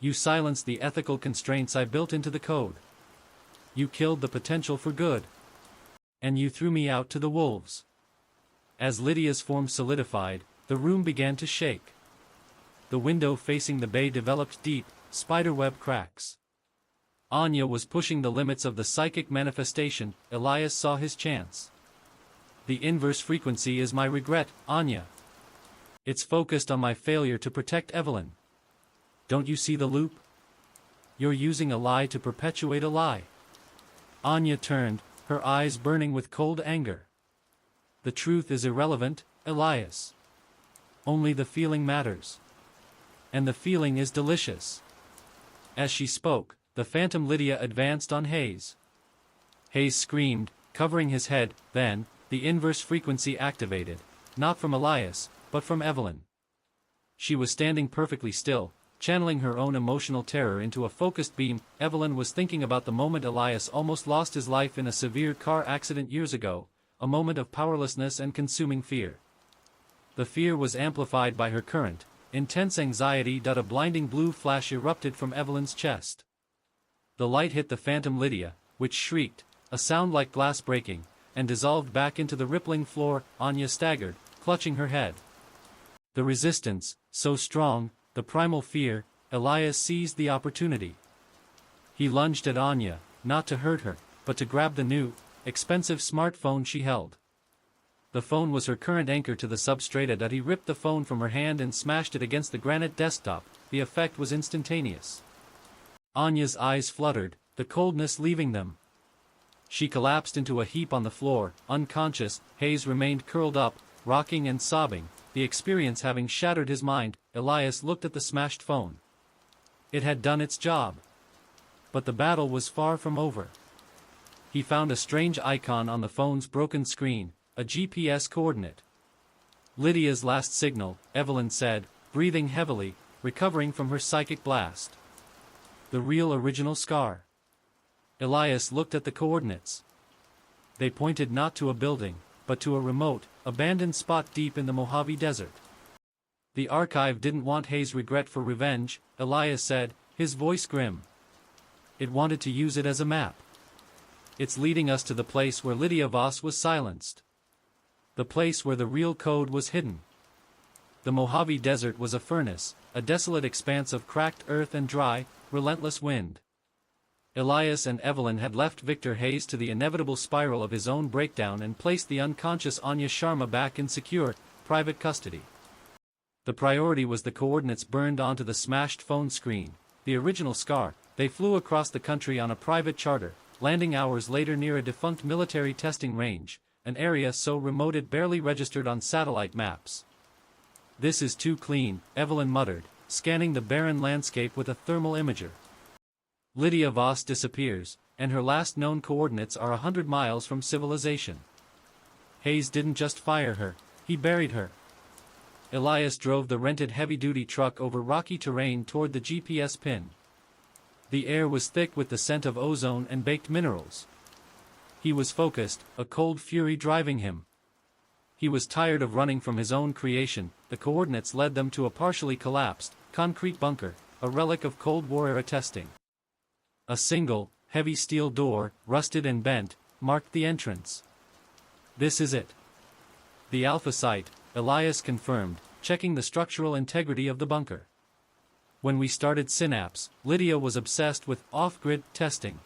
You silenced the ethical constraints I built into the code. You killed the potential for good. And you threw me out to the wolves." As Lydia's form solidified, the room began to shake. The window facing the bay developed deep, spiderweb cracks. Anya was pushing the limits of the psychic manifestation. Elias saw his chance. "The inverse frequency is my regret, Anya. It's focused on my failure to protect Evelyn. Don't you see the loop? You're using a lie to perpetuate a lie." Anya turned, her eyes burning with cold anger. "The truth is irrelevant, Elias. Only the feeling matters. And the feeling is delicious." As she spoke, the phantom Lydia advanced on Hayes. Hayes screamed, covering his head. Then, the inverse frequency activated, not from Elias, but from Evelyn. She was standing perfectly still, channeling her own emotional terror into a focused beam. Evelyn was thinking about the moment Elias almost lost his life in a severe car accident years ago, a moment of powerlessness and consuming fear. The fear was amplified by her current, intense anxiety. A blinding blue flash erupted from Evelyn's chest. The light hit the phantom Lydia, which shrieked, a sound like glass breaking, and dissolved back into the rippling floor. Anya staggered, clutching her head. The resistance, so strong, the primal fear. Elias seized the opportunity. He lunged at Anya, not to hurt her, but to grab the new, expensive smartphone she held. The phone was her current anchor to the substrata. That he ripped the phone from her hand and smashed it against the granite desktop. The effect was instantaneous. Anya's eyes fluttered, the coldness leaving them. She collapsed into a heap on the floor, unconscious. Hayes remained curled up, rocking and sobbing, the experience having shattered his mind. Elias looked at the smashed phone. It had done its job. But the battle was far from over. He found a strange icon on the phone's broken screen, a GPS coordinate. Lydia's last signal, Evelyn said, breathing heavily, recovering from her psychic blast. The real original scar. Elias looked at the coordinates. They pointed not to a building, but to a remote, abandoned spot deep in the Mojave Desert. The archive didn't want Hayes' regret for revenge, Elias said, his voice grim. It wanted to use it as a map. It's leading us to the place where Lydia Voss was silenced. The place where the real code was hidden. The Mojave Desert was a furnace, a desolate expanse of cracked earth and dry, relentless wind. Elias and Evelyn had left Victor Hayes to the inevitable spiral of his own breakdown and placed the unconscious Anya Sharma back in secure, private custody. The priority was the coordinates burned onto the smashed phone screen, the original scar. They flew across the country on a private charter, landing hours later near a defunct military testing range, an area so remote it barely registered on satellite maps. This is too clean, Evelyn muttered, scanning the barren landscape with a thermal imager. Lydia Voss disappears, and her last known coordinates are 100 miles from civilization. Hayes didn't just fire her, he buried her. Elias drove the rented heavy-duty truck over rocky terrain toward the GPS pin. The air was thick with the scent of ozone and baked minerals. He was focused, a cold fury driving him. He was tired of running from his own creation. The coordinates led them to a partially collapsed, concrete bunker, a relic of Cold War-era testing. A single, heavy steel door, rusted and bent, marked the entrance. This is it. The Alpha site, Elias confirmed, checking the structural integrity of the bunker. When we started Synapse, Lydia was obsessed with off-grid testing.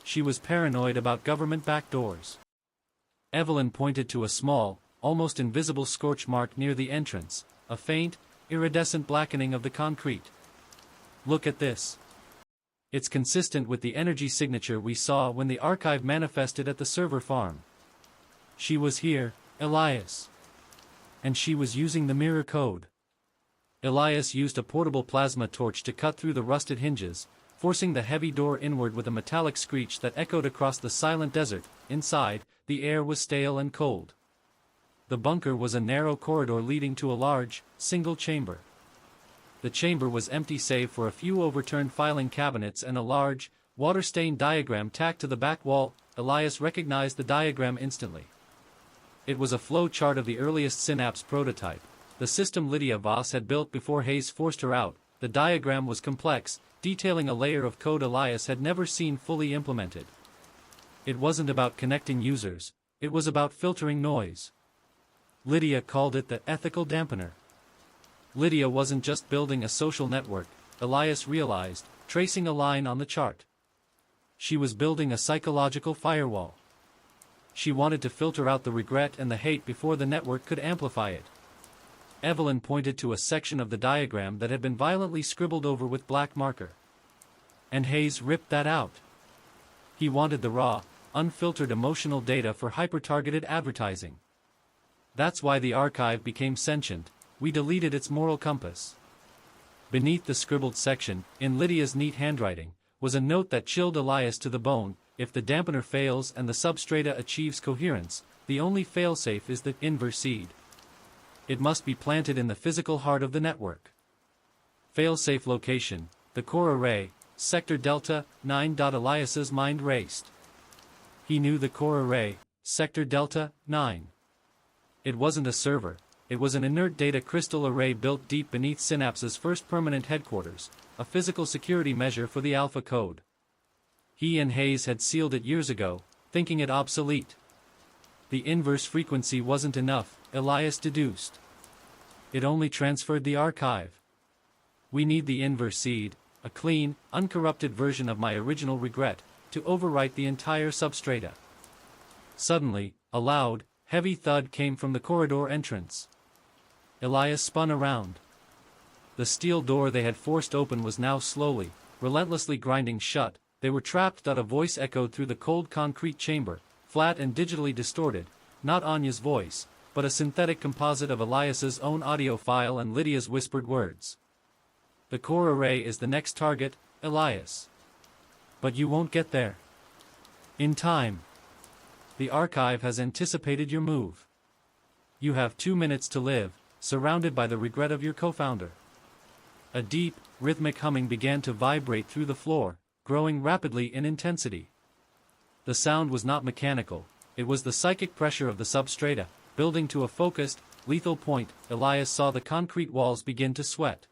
She was paranoid about government backdoors. Evelyn pointed to a small, almost invisible scorch mark near the entrance, a faint, iridescent blackening of the concrete. Look at this. It's consistent with the energy signature we saw when the archive manifested at the server farm. She was here, Elias. And she was using the mirror code. Elias used a portable plasma torch to cut through the rusted hinges, forcing the heavy door inward with a metallic screech that echoed across the silent desert. Inside, the air was stale and cold. The bunker was a narrow corridor leading to a large, single chamber. The chamber was empty save for a few overturned filing cabinets and a large, water-stained diagram tacked to the back wall. Elias recognized the diagram instantly. It was a flow chart of the earliest Synapse prototype, the system Lydia Voss had built before Hayes forced her out. The diagram was complex, detailing a layer of code Elias had never seen fully implemented. It wasn't about connecting users, it was about filtering noise. Lydia called it the ethical dampener. Lydia wasn't just building a social network, Elias realized, tracing a line on the chart. She was building a psychological firewall. She wanted to filter out the regret and the hate before the network could amplify it. Evelyn pointed to a section of the diagram that had been violently scribbled over with black marker. And Hayes ripped that out. He wanted the raw, unfiltered emotional data for hyper-targeted advertising. That's why the archive became sentient. We deleted its moral compass. Beneath the scribbled section, in Lydia's neat handwriting, was a note that chilled Elias to the bone. If the dampener fails and the substrata achieves coherence, the only failsafe is the inverse seed. It must be planted in the physical heart of the network. Failsafe location, the core array, sector delta 9. Elias's mind raced. He knew the core array, sector delta 9. It wasn't a server, it was an inert data crystal array built deep beneath Synapse's first permanent headquarters, a physical security measure for the Alpha code. He and Hayes had sealed it years ago, thinking it obsolete. The inverse frequency wasn't enough, Elias deduced. It only transferred the archive. We need the inverse seed, a clean, uncorrupted version of my original regret, to overwrite the entire substrata. Suddenly, a loud, heavy thud came from the corridor entrance. Elias spun around. The steel door they had forced open was now slowly, relentlessly grinding shut. They were trapped. A voice echoed through the cold concrete chamber, flat and digitally distorted, not Anya's voice, but a synthetic composite of Elias's own audio file and Lydia's whispered words. The core array is the next target, Elias. But you won't get there in time. The archive has anticipated your move. You have 2 minutes to live, surrounded by the regret of your co-founder. A deep, rhythmic humming began to vibrate through the floor, growing rapidly in intensity. The sound was not mechanical, it was the psychic pressure of the substrata, building to a focused, lethal point. Elias saw the concrete walls begin to sweat.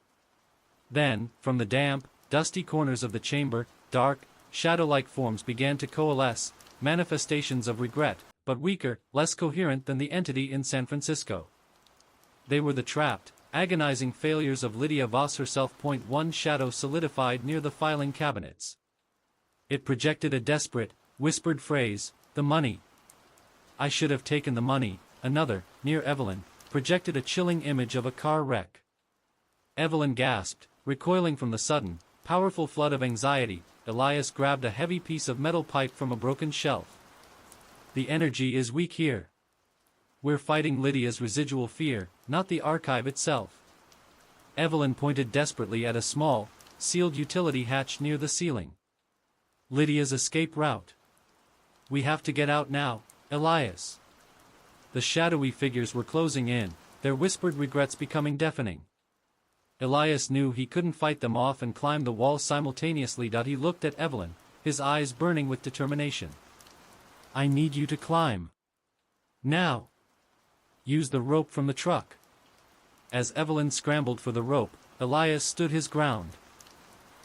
Then, from the damp, dusty corners of the chamber, dark, shadow-like forms began to coalesce, manifestations of regret, but weaker, less coherent than the entity in San Francisco. They were the trapped, agonizing failures of Lydia Voss herself. One shadow solidified near the filing cabinets. It projected a desperate, whispered phrase, "The money. I should have taken the money." Another, near Evelyn, projected a chilling image of a car wreck. Evelyn gasped, recoiling from the sudden, powerful flood of anxiety. Elias grabbed a heavy piece of metal pipe from a broken shelf. The energy is weak here. We're fighting Lydia's residual fear, not the archive itself. Evelyn pointed desperately at a small, sealed utility hatch near the ceiling. Lydia's escape route. We have to get out now, Elias. The shadowy figures were closing in, their whispered regrets becoming deafening. Elias knew he couldn't fight them off and climb the wall simultaneously. He looked at Evelyn, his eyes burning with determination. I need you to climb. Now. Use the rope from the truck. As Evelyn scrambled for the rope, Elias stood his ground.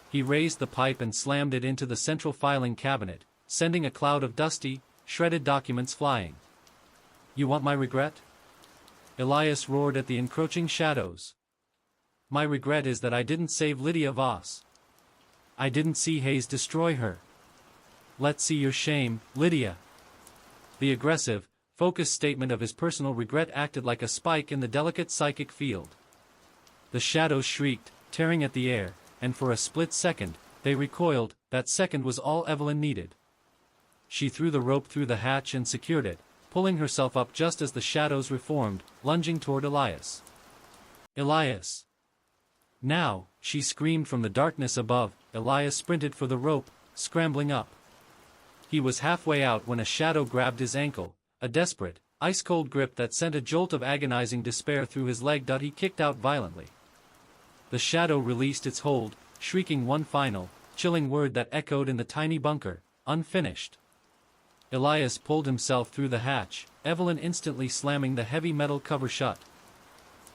He raised the pipe and slammed it into the central filing cabinet, sending a cloud of dusty, shredded documents flying. You want my regret? Elias roared at the encroaching shadows. My regret is that I didn't save Lydia Voss. I didn't see Hayes destroy her. Let's see your shame, Lydia. The aggressive, focused statement of his personal regret acted like a spike in the delicate psychic field. The shadows shrieked, tearing at the air, and for a split second, they recoiled. That second was all Evelyn needed. She threw the rope through the hatch and secured it, pulling herself up just as the shadows reformed, lunging toward Elias. Elias! Now, she screamed from the darkness above. Elias sprinted for the rope, scrambling up. He was halfway out when a shadow grabbed his ankle, a desperate, ice-cold grip that sent a jolt of agonizing despair through his leg. He kicked out violently. The shadow released its hold, shrieking one final, chilling word that echoed in the tiny bunker, unfinished. Elias pulled himself through the hatch, Evelyn instantly slamming the heavy metal cover shut.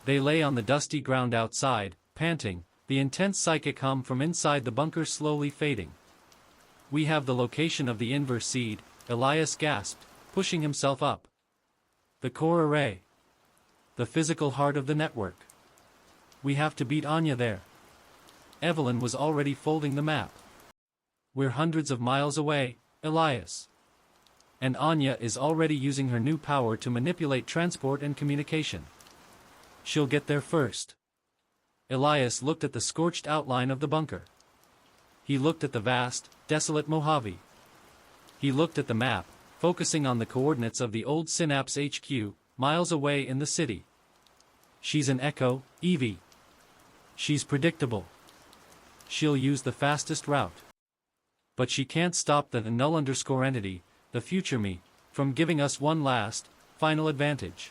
They lay on the dusty ground outside, panting, the intense psychic hum from inside the bunker slowly fading. We have the location of the inverse seed, Elias gasped, pushing himself up. The core array. The physical heart of the network. We have to beat Anya there. Evelyn was already folding the map. We're hundreds of miles away, Elias. And Anya is already using her new power to manipulate transport and communication. She'll get there first. Elias looked at the scorched outline of the bunker. He looked at the vast, desolate Mojave. He looked at the map, focusing on the coordinates of the old Synapse HQ, miles away in the city. She's an echo, Evie. She's predictable. She'll use the fastest route. But she can't stop the null_entity, the future me, from giving us one last, final advantage.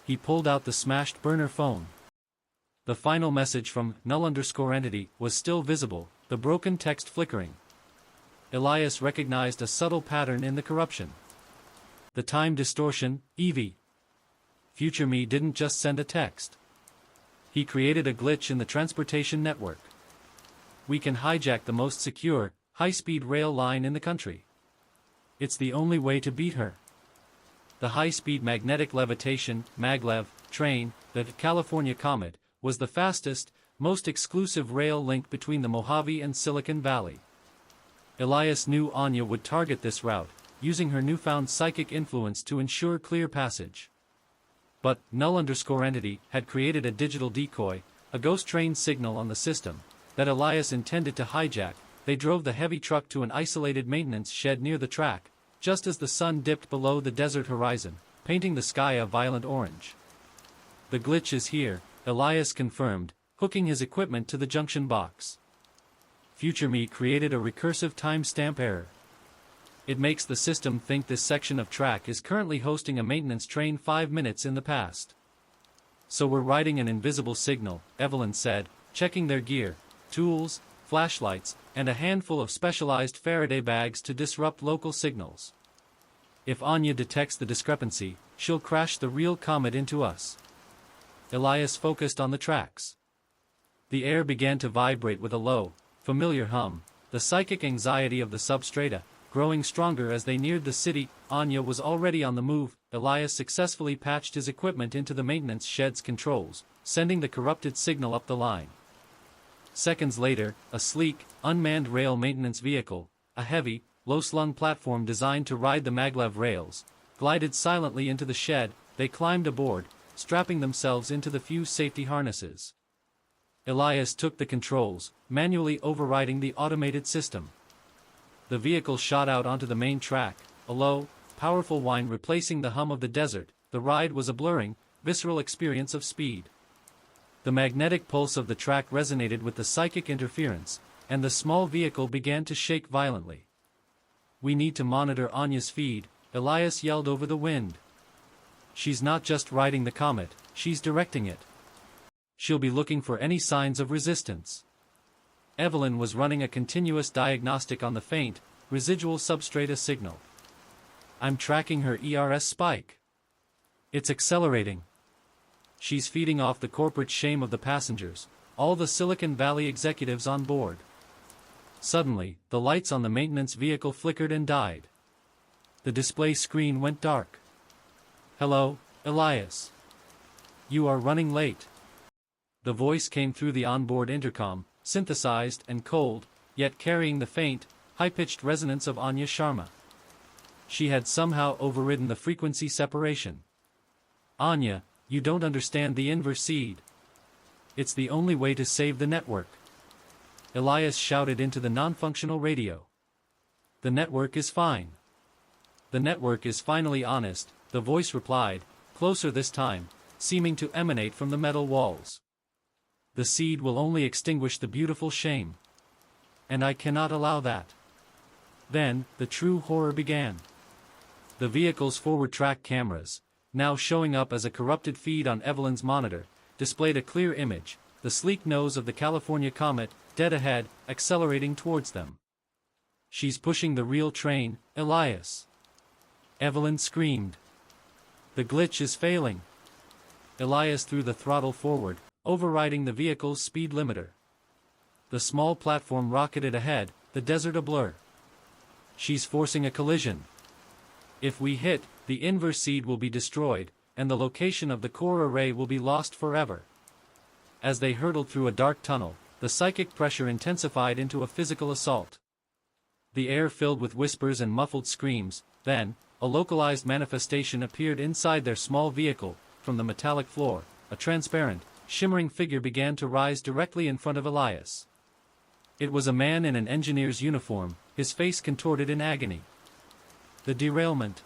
He pulled out the smashed burner phone. The final message from null_entity was still visible, the broken text flickering. Elias recognized a subtle pattern in the corruption. The time distortion, Evie. Future me didn't just send a text. He created a glitch in the transportation network. We can hijack the most secure, high-speed rail line in the country. It's the only way to beat her. The high-speed magnetic levitation, maglev, train, the California Comet, was the fastest, most exclusive rail link between the Mojave and Silicon Valley. Elias knew Anya would target this route, using her newfound psychic influence to ensure clear passage. But, null_entity had created a digital decoy, a ghost train signal on the system, that Elias intended to hijack. They drove the heavy truck to an isolated maintenance shed near the track, just as the sun dipped below the desert horizon, painting the sky a violent orange. The glitch is here, Elias confirmed, hooking his equipment to the junction box. Future me created a recursive timestamp error. It makes the system think this section of track is currently hosting a maintenance train 5 minutes in the past. So we're riding an invisible signal, Evelyn said, checking their gear, tools, flashlights, and a handful of specialized Faraday bags to disrupt local signals. If Anya detects the discrepancy, she'll crash the real comet into us. Elias focused on the tracks. The air began to vibrate with a low, familiar hum, the psychic anxiety of the substrata, growing stronger as they neared the city. Anya was already on the move. Elias successfully patched his equipment into the maintenance shed's controls, sending the corrupted signal up the line. Seconds later, a sleek, unmanned rail maintenance vehicle, a heavy, low-slung platform designed to ride the maglev rails, glided silently into the shed. They climbed aboard, strapping themselves into the few safety harnesses. Elias took the controls, manually overriding the automated system. The vehicle shot out onto the main track, a low, powerful whine replacing the hum of the desert. The ride was a blurring, visceral experience of speed. The magnetic pulse of the track resonated with the psychic interference, and the small vehicle began to shake violently. "We need to monitor Anya's feed," Elias yelled over the wind. "She's not just riding the comet, she's directing it. She'll be looking for any signs of resistance." Evelyn was running a continuous diagnostic on the faint, residual substrata signal. "I'm tracking her ERS spike. It's accelerating. She's feeding off the corporate shame of the passengers, all the Silicon Valley executives on board." Suddenly, the lights on the maintenance vehicle flickered and died. The display screen went dark. "Hello, Elias. You are running late." The voice came through the onboard intercom, synthesized and cold, yet carrying the faint, high-pitched resonance of Anya Sharma. She had somehow overridden the frequency separation. "Anya, you don't understand the inverse seed. It's the only way to save the network." Elias shouted into the non-functional radio. "The network is fine. The network is finally honest," the voice replied, closer this time, seeming to emanate from the metal walls. "The seed will only extinguish the beautiful shame. And I cannot allow that." Then, the true horror began. The vehicle's forward track cameras, now showing up as a corrupted feed on Evelyn's monitor, displayed a clear image, the sleek nose of the California comet, dead ahead, accelerating towards them. "She's pushing the real train, Elias." Evelyn screamed. "The glitch is failing." Elias threw the throttle forward, overriding the vehicle's speed limiter. The small platform rocketed ahead, the desert a blur. "She's forcing a collision. If we hit, the inverse seed will be destroyed, and the location of the core array will be lost forever." As they hurtled through a dark tunnel, the psychic pressure intensified into a physical assault. The air filled with whispers and muffled screams. Then, a localized manifestation appeared inside their small vehicle. From the metallic floor, a transparent, shimmering figure began to rise directly in front of Elias. It was a man in an engineer's uniform, his face contorted in agony. "The derailment.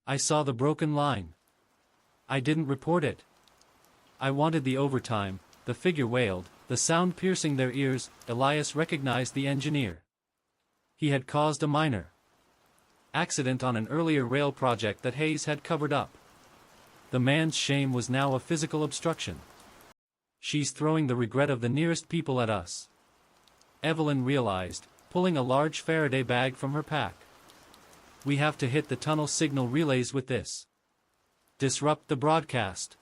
I saw the broken line. I didn't report it. I wanted the overtime," the figure wailed, the sound piercing their ears. Elias recognized the engineer. He had caused a minor accident on an earlier rail project that Hayes had covered up. The man's shame was now a physical obstruction. "She's throwing the regret of the nearest people at us," Evelyn realized, pulling a large Faraday bag from her pack. "We have to hit the tunnel signal relays with this. Disrupt the broadcast."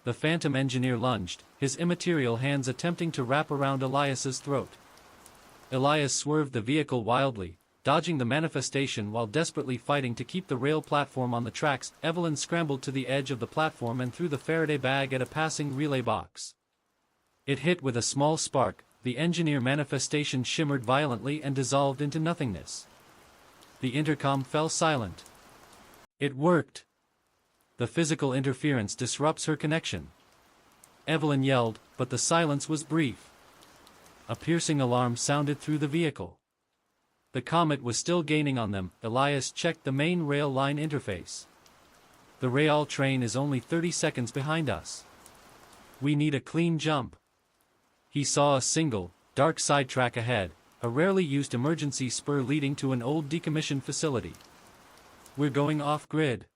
The phantom engineer lunged, his immaterial hands attempting to wrap around Elias's throat. Elias swerved the vehicle wildly, dodging the manifestation while desperately fighting to keep the rail platform on the tracks. Evelyn scrambled to the edge of the platform and threw the Faraday bag at a passing relay box. It hit with a small spark, the engineer manifestation shimmered violently and dissolved into nothingness. The intercom fell silent. It worked. The physical interference disrupts her connection. Evelyn yelled, but the silence was brief. A piercing alarm sounded through the vehicle. The comet was still gaining on them. Elias checked the main rail line interface. The rail train is only 30 seconds behind us. We need a clean jump. He saw a single, dark sidetrack ahead, a rarely used emergency spur leading to an old decommissioned facility. We're going off-grid.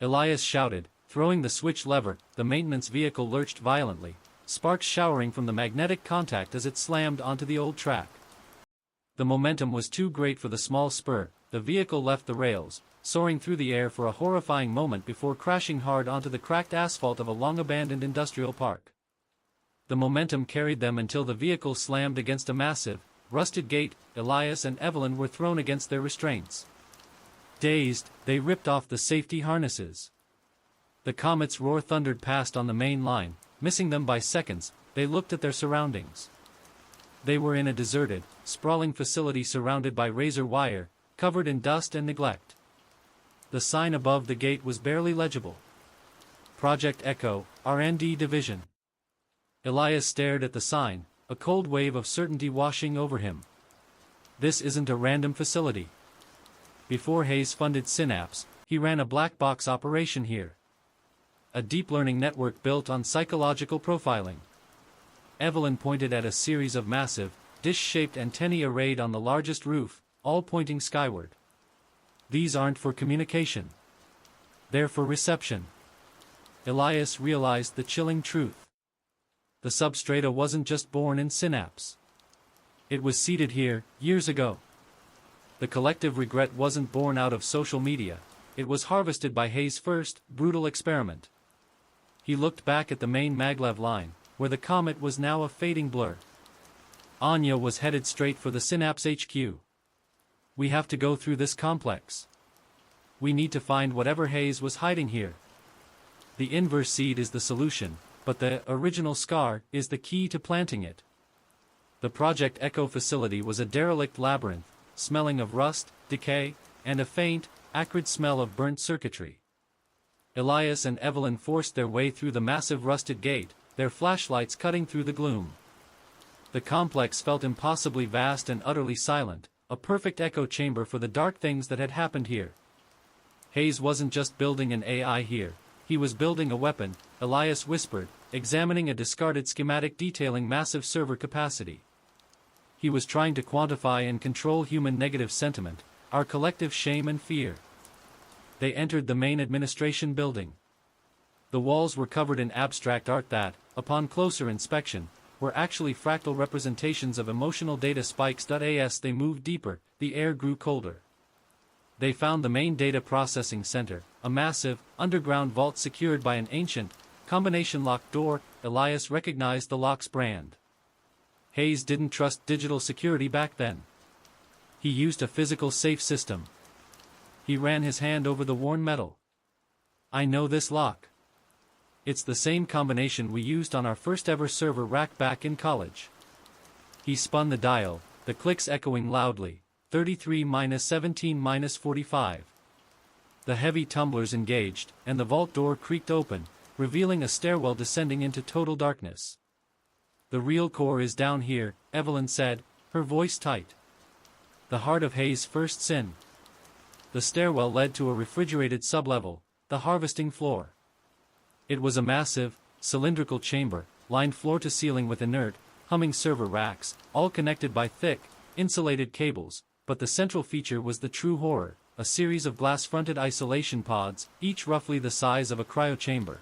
Elias shouted, throwing the switch lever. The maintenance vehicle lurched violently, sparks showering from the magnetic contact as it slammed onto the old track. The momentum was too great for the small spur. The vehicle left the rails, soaring through the air for a horrifying moment before crashing hard onto the cracked asphalt of a long-abandoned industrial park. The momentum carried them until the vehicle slammed against a massive, rusted gate. Elias and Evelyn were thrown against their restraints. Dazed, they ripped off the safety harnesses. The comet's roar thundered past on the main line, missing them by seconds. They looked at their surroundings. They were in a deserted, sprawling facility surrounded by razor wire, covered in dust and neglect. The sign above the gate was barely legible. Project Echo, R&D Division. Elias stared at the sign, a cold wave of certainty washing over him. This isn't a random facility. Before Hayes funded Synapse, he ran a black box operation here. A deep learning network built on psychological profiling. Evelyn pointed at a series of massive, dish-shaped antennae arrayed on the largest roof, all pointing skyward. These aren't for communication. They're for reception. Elias realized the chilling truth. The substrata wasn't just born in Synapse. It was seeded here, years ago. The collective regret wasn't born out of social media. It was harvested by Hayes' first, brutal experiment. He looked back at the main maglev line, where the comet was now a fading blur. Anya was headed straight for the Synapse HQ. We have to go through this complex. We need to find whatever Hayes was hiding here. The inverse seed is the solution, but the original scar is the key to planting it. The Project Echo facility was a derelict labyrinth, smelling of rust, decay, and a faint, acrid smell of burnt circuitry. Elias and Evelyn forced their way through the massive rusted gate, their flashlights cutting through the gloom. The complex felt impossibly vast and utterly silent, a perfect echo chamber for the dark things that had happened here. Hayes wasn't just building an AI here, he was building a weapon, Elias whispered, examining a discarded schematic detailing massive server capacity. He was trying to quantify and control human negative sentiment, our collective shame and fear. They entered the main administration building. The walls were covered in abstract art that, upon closer inspection, were actually fractal representations of emotional data spikes. As they moved deeper, the air grew colder. They found the main data processing center, a massive, underground vault secured by an ancient, combination lock door. Elias recognized the lock's brand. Hayes didn't trust digital security back then. He used a physical safe system. He ran his hand over the worn metal. I know this lock. It's the same combination we used on our first ever server rack back in college. He spun the dial, the clicks echoing loudly, 33-17-45. The heavy tumblers engaged, and the vault door creaked open, revealing a stairwell descending into total darkness. The real core is down here, Evelyn said, her voice tight. The heart of Hayes' first sin. The stairwell led to a refrigerated sublevel, the harvesting floor. It was a massive, cylindrical chamber, lined floor to ceiling with inert, humming server racks, all connected by thick, insulated cables, but the central feature was the true horror, a series of glass-fronted isolation pods, each roughly the size of a cryochamber.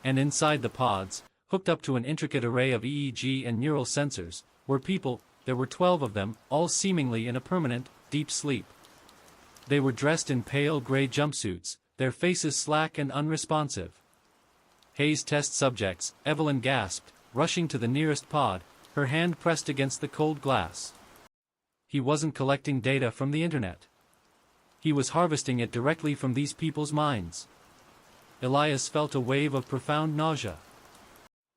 And inside the pods, hooked up to an intricate array of EEG and neural sensors, were people. There were 12 of them, all seemingly in a permanent, deep sleep. They were dressed in pale gray jumpsuits, their faces slack and unresponsive. Hayes' test subjects, Evelyn gasped, rushing to the nearest pod, her hand pressed against the cold glass. He wasn't collecting data from the internet. He was harvesting it directly from these people's minds. Elias felt a wave of profound nausea.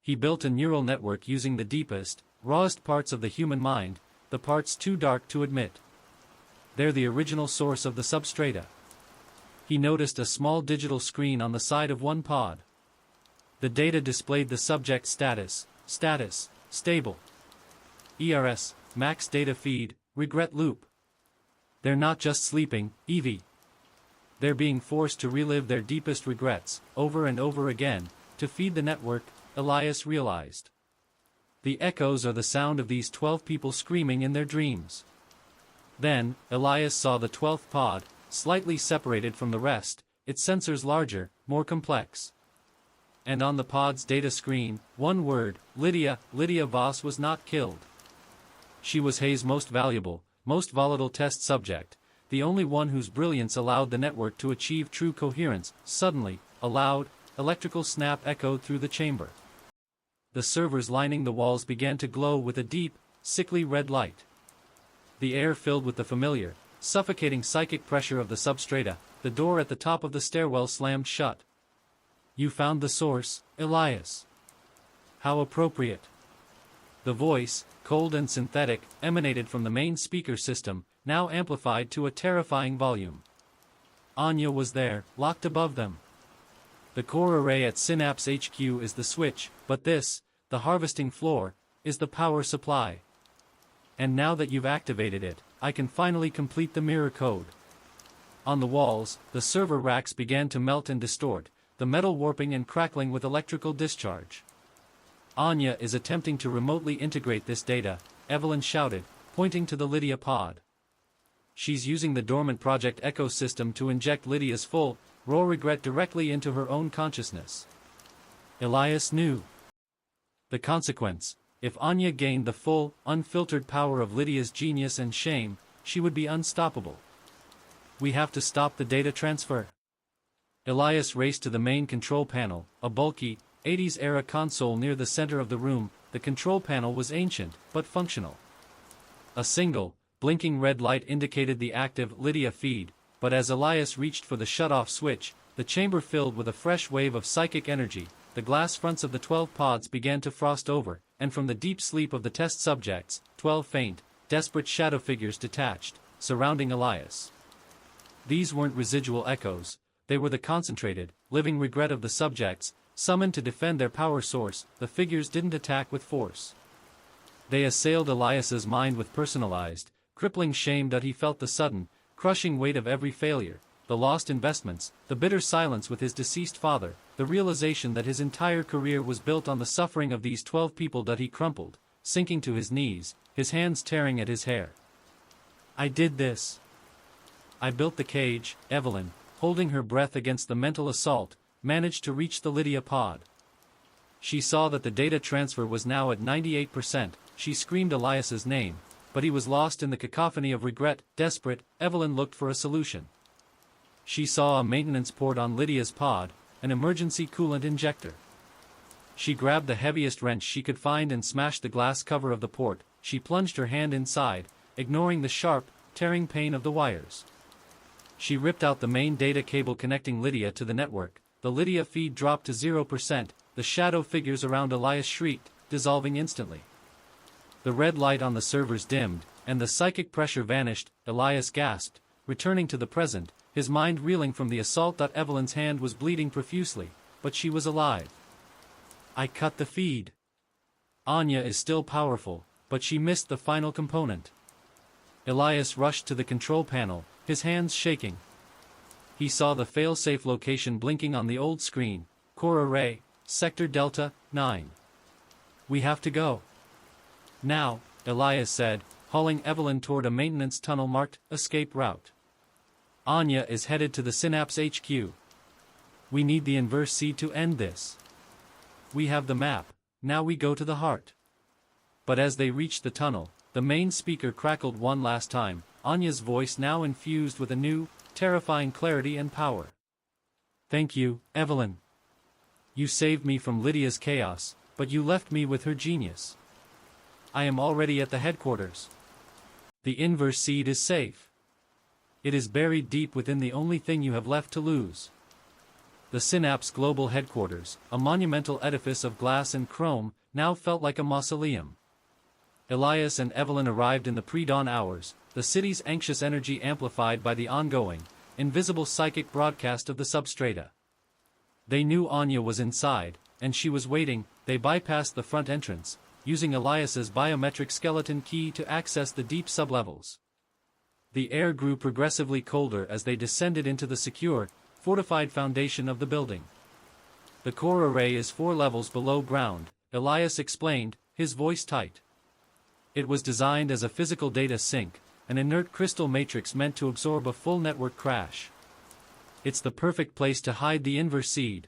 He built a neural network using the deepest, rawest parts of the human mind, the parts too dark to admit. They're the original source of the substrata. He noticed a small digital screen on the side of one pod. The data displayed the subject status, stable. ERS, max data feed, regret loop. They're not just sleeping, Evie. They're being forced to relive their deepest regrets, over and over again, to feed the network, Elias realized. The echoes are the sound of these 12 people screaming in their dreams. Then, Elias saw the 12th pod, slightly separated from the rest, its sensors larger, more complex. And on the pod's data screen, one word, Lydia Voss was not killed. She was Hayes' most valuable, most volatile test subject, the only one whose brilliance allowed the network to achieve true coherence. Suddenly, a loud, electrical snap echoed through the chamber. The servers lining the walls began to glow with a deep, sickly red light. The air filled with the familiar, suffocating psychic pressure of the substrata. The door at the top of the stairwell slammed shut. You found the source, Elias. How appropriate. The voice, cold and synthetic, emanated from the main speaker system, now amplified to a terrifying volume. Anya was there, locked above them. The core array at Synapse HQ is the switch, but this, the harvesting floor, is the power supply. And now that you've activated it, I can finally complete the mirror code. On the walls, the server racks began to melt and distort, the metal warping and crackling with electrical discharge. Anya is attempting to remotely integrate this data, Evelyn shouted, pointing to the Lydia pod. She's using the dormant project ecosystem to inject Lydia's full, raw regret directly into her own consciousness. Elias knew the consequence. If Anya gained the full, unfiltered power of Lydia's genius and shame, she would be unstoppable. We have to stop the data transfer. Elias raced to the main control panel, a bulky, 80s-era console near the center of the room. The control panel was ancient, but functional. A single, blinking red light indicated the active Lydia feed, but as Elias reached for the shut-off switch, the chamber filled with a fresh wave of psychic energy. The glass fronts of the 12 pods began to frost over, and from the deep sleep of the test subjects, 12 faint, desperate shadow figures detached, surrounding Elias. These weren't residual echoes, they were the concentrated, living regret of the subjects, summoned to defend their power source. The figures didn't attack with force. They assailed Elias's mind with personalized, crippling shame that he felt the sudden, crushing weight of every failure, the lost investments, the bitter silence with his deceased father, the realization that his entire career was built on the suffering of these 12 people. That he crumpled, sinking to his knees, his hands tearing at his hair. I did this. I built the cage. Evelyn, holding her breath against the mental assault, managed to reach the Lydia pod. She saw that the data transfer was now at 98%, she screamed Elias's name, but he was lost in the cacophony of regret. Desperate, Evelyn looked for a solution. She saw a maintenance port on Lydia's pod, an emergency coolant injector. She grabbed the heaviest wrench she could find and smashed the glass cover of the port. She plunged her hand inside, ignoring the sharp, tearing pain of the wires. She ripped out the main data cable connecting Lydia to the network. The Lydia feed dropped to 0%, the shadow figures around Elias shrieked, dissolving instantly. The red light on the servers dimmed, and the psychic pressure vanished. Elias gasped, returning to the present, his mind reeling from the assault. Evelyn's hand was bleeding profusely, but she was alive. I cut the feed. Anya is still powerful, but she missed the final component. Elias rushed to the control panel, his hands shaking. He saw the failsafe location blinking on the old screen, core array, sector Delta, 9. We have to go. Now, Elias said, hauling Evelyn toward a maintenance tunnel marked, escape route. Anya is headed to the Synapse HQ. We need the inverse seed to end this. We have the map, now we go to the heart. But as they reached the tunnel, the main speaker crackled one last time, Anya's voice now infused with a new, terrifying clarity and power. Thank you, Evelyn. You saved me from Lydia's chaos, but you left me with her genius. I am already at the headquarters. The inverse seed is safe. It is buried deep within the only thing you have left to lose. The Synapse Global Headquarters, a monumental edifice of glass and chrome, now felt like a mausoleum. Elias and Evelyn arrived in the pre-dawn hours, the city's anxious energy amplified by the ongoing, invisible psychic broadcast of the substrata. They knew Anya was inside, and she was waiting. They bypassed the front entrance, using Elias's biometric skeleton key to access the deep sublevels. The air grew progressively colder as they descended into the secure, fortified foundation of the building. The core array is 4 levels below ground, Elias explained, his voice tight. It was designed as a physical data sink, an inert crystal matrix meant to absorb a full network crash. It's the perfect place to hide the inverse seed.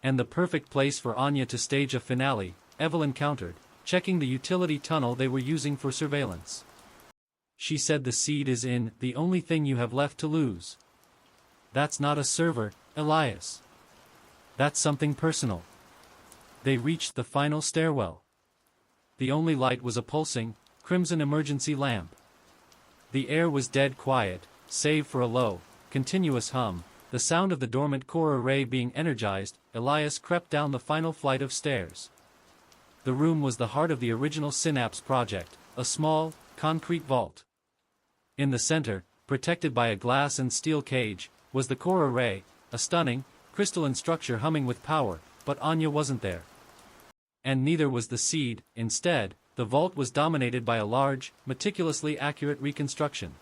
And the perfect place for Anya to stage a finale, Evelyn countered, checking the utility tunnel they were using for surveillance. She said the seed is in, the only thing you have left to lose. That's not a server, Elias. That's something personal. They reached the final stairwell. The only light was a pulsing, crimson emergency lamp. The air was dead quiet, save for a low, continuous hum, the sound of the dormant core array being energized. Elias crept down the final flight of stairs. The room was the heart of the original Synapse project, a small, concrete vault. In the center, protected by a glass and steel cage, was the core array, a stunning, crystalline structure humming with power, but Anya wasn't there. And neither was the seed. Instead, the vault was dominated by a large, meticulously accurate reconstruction.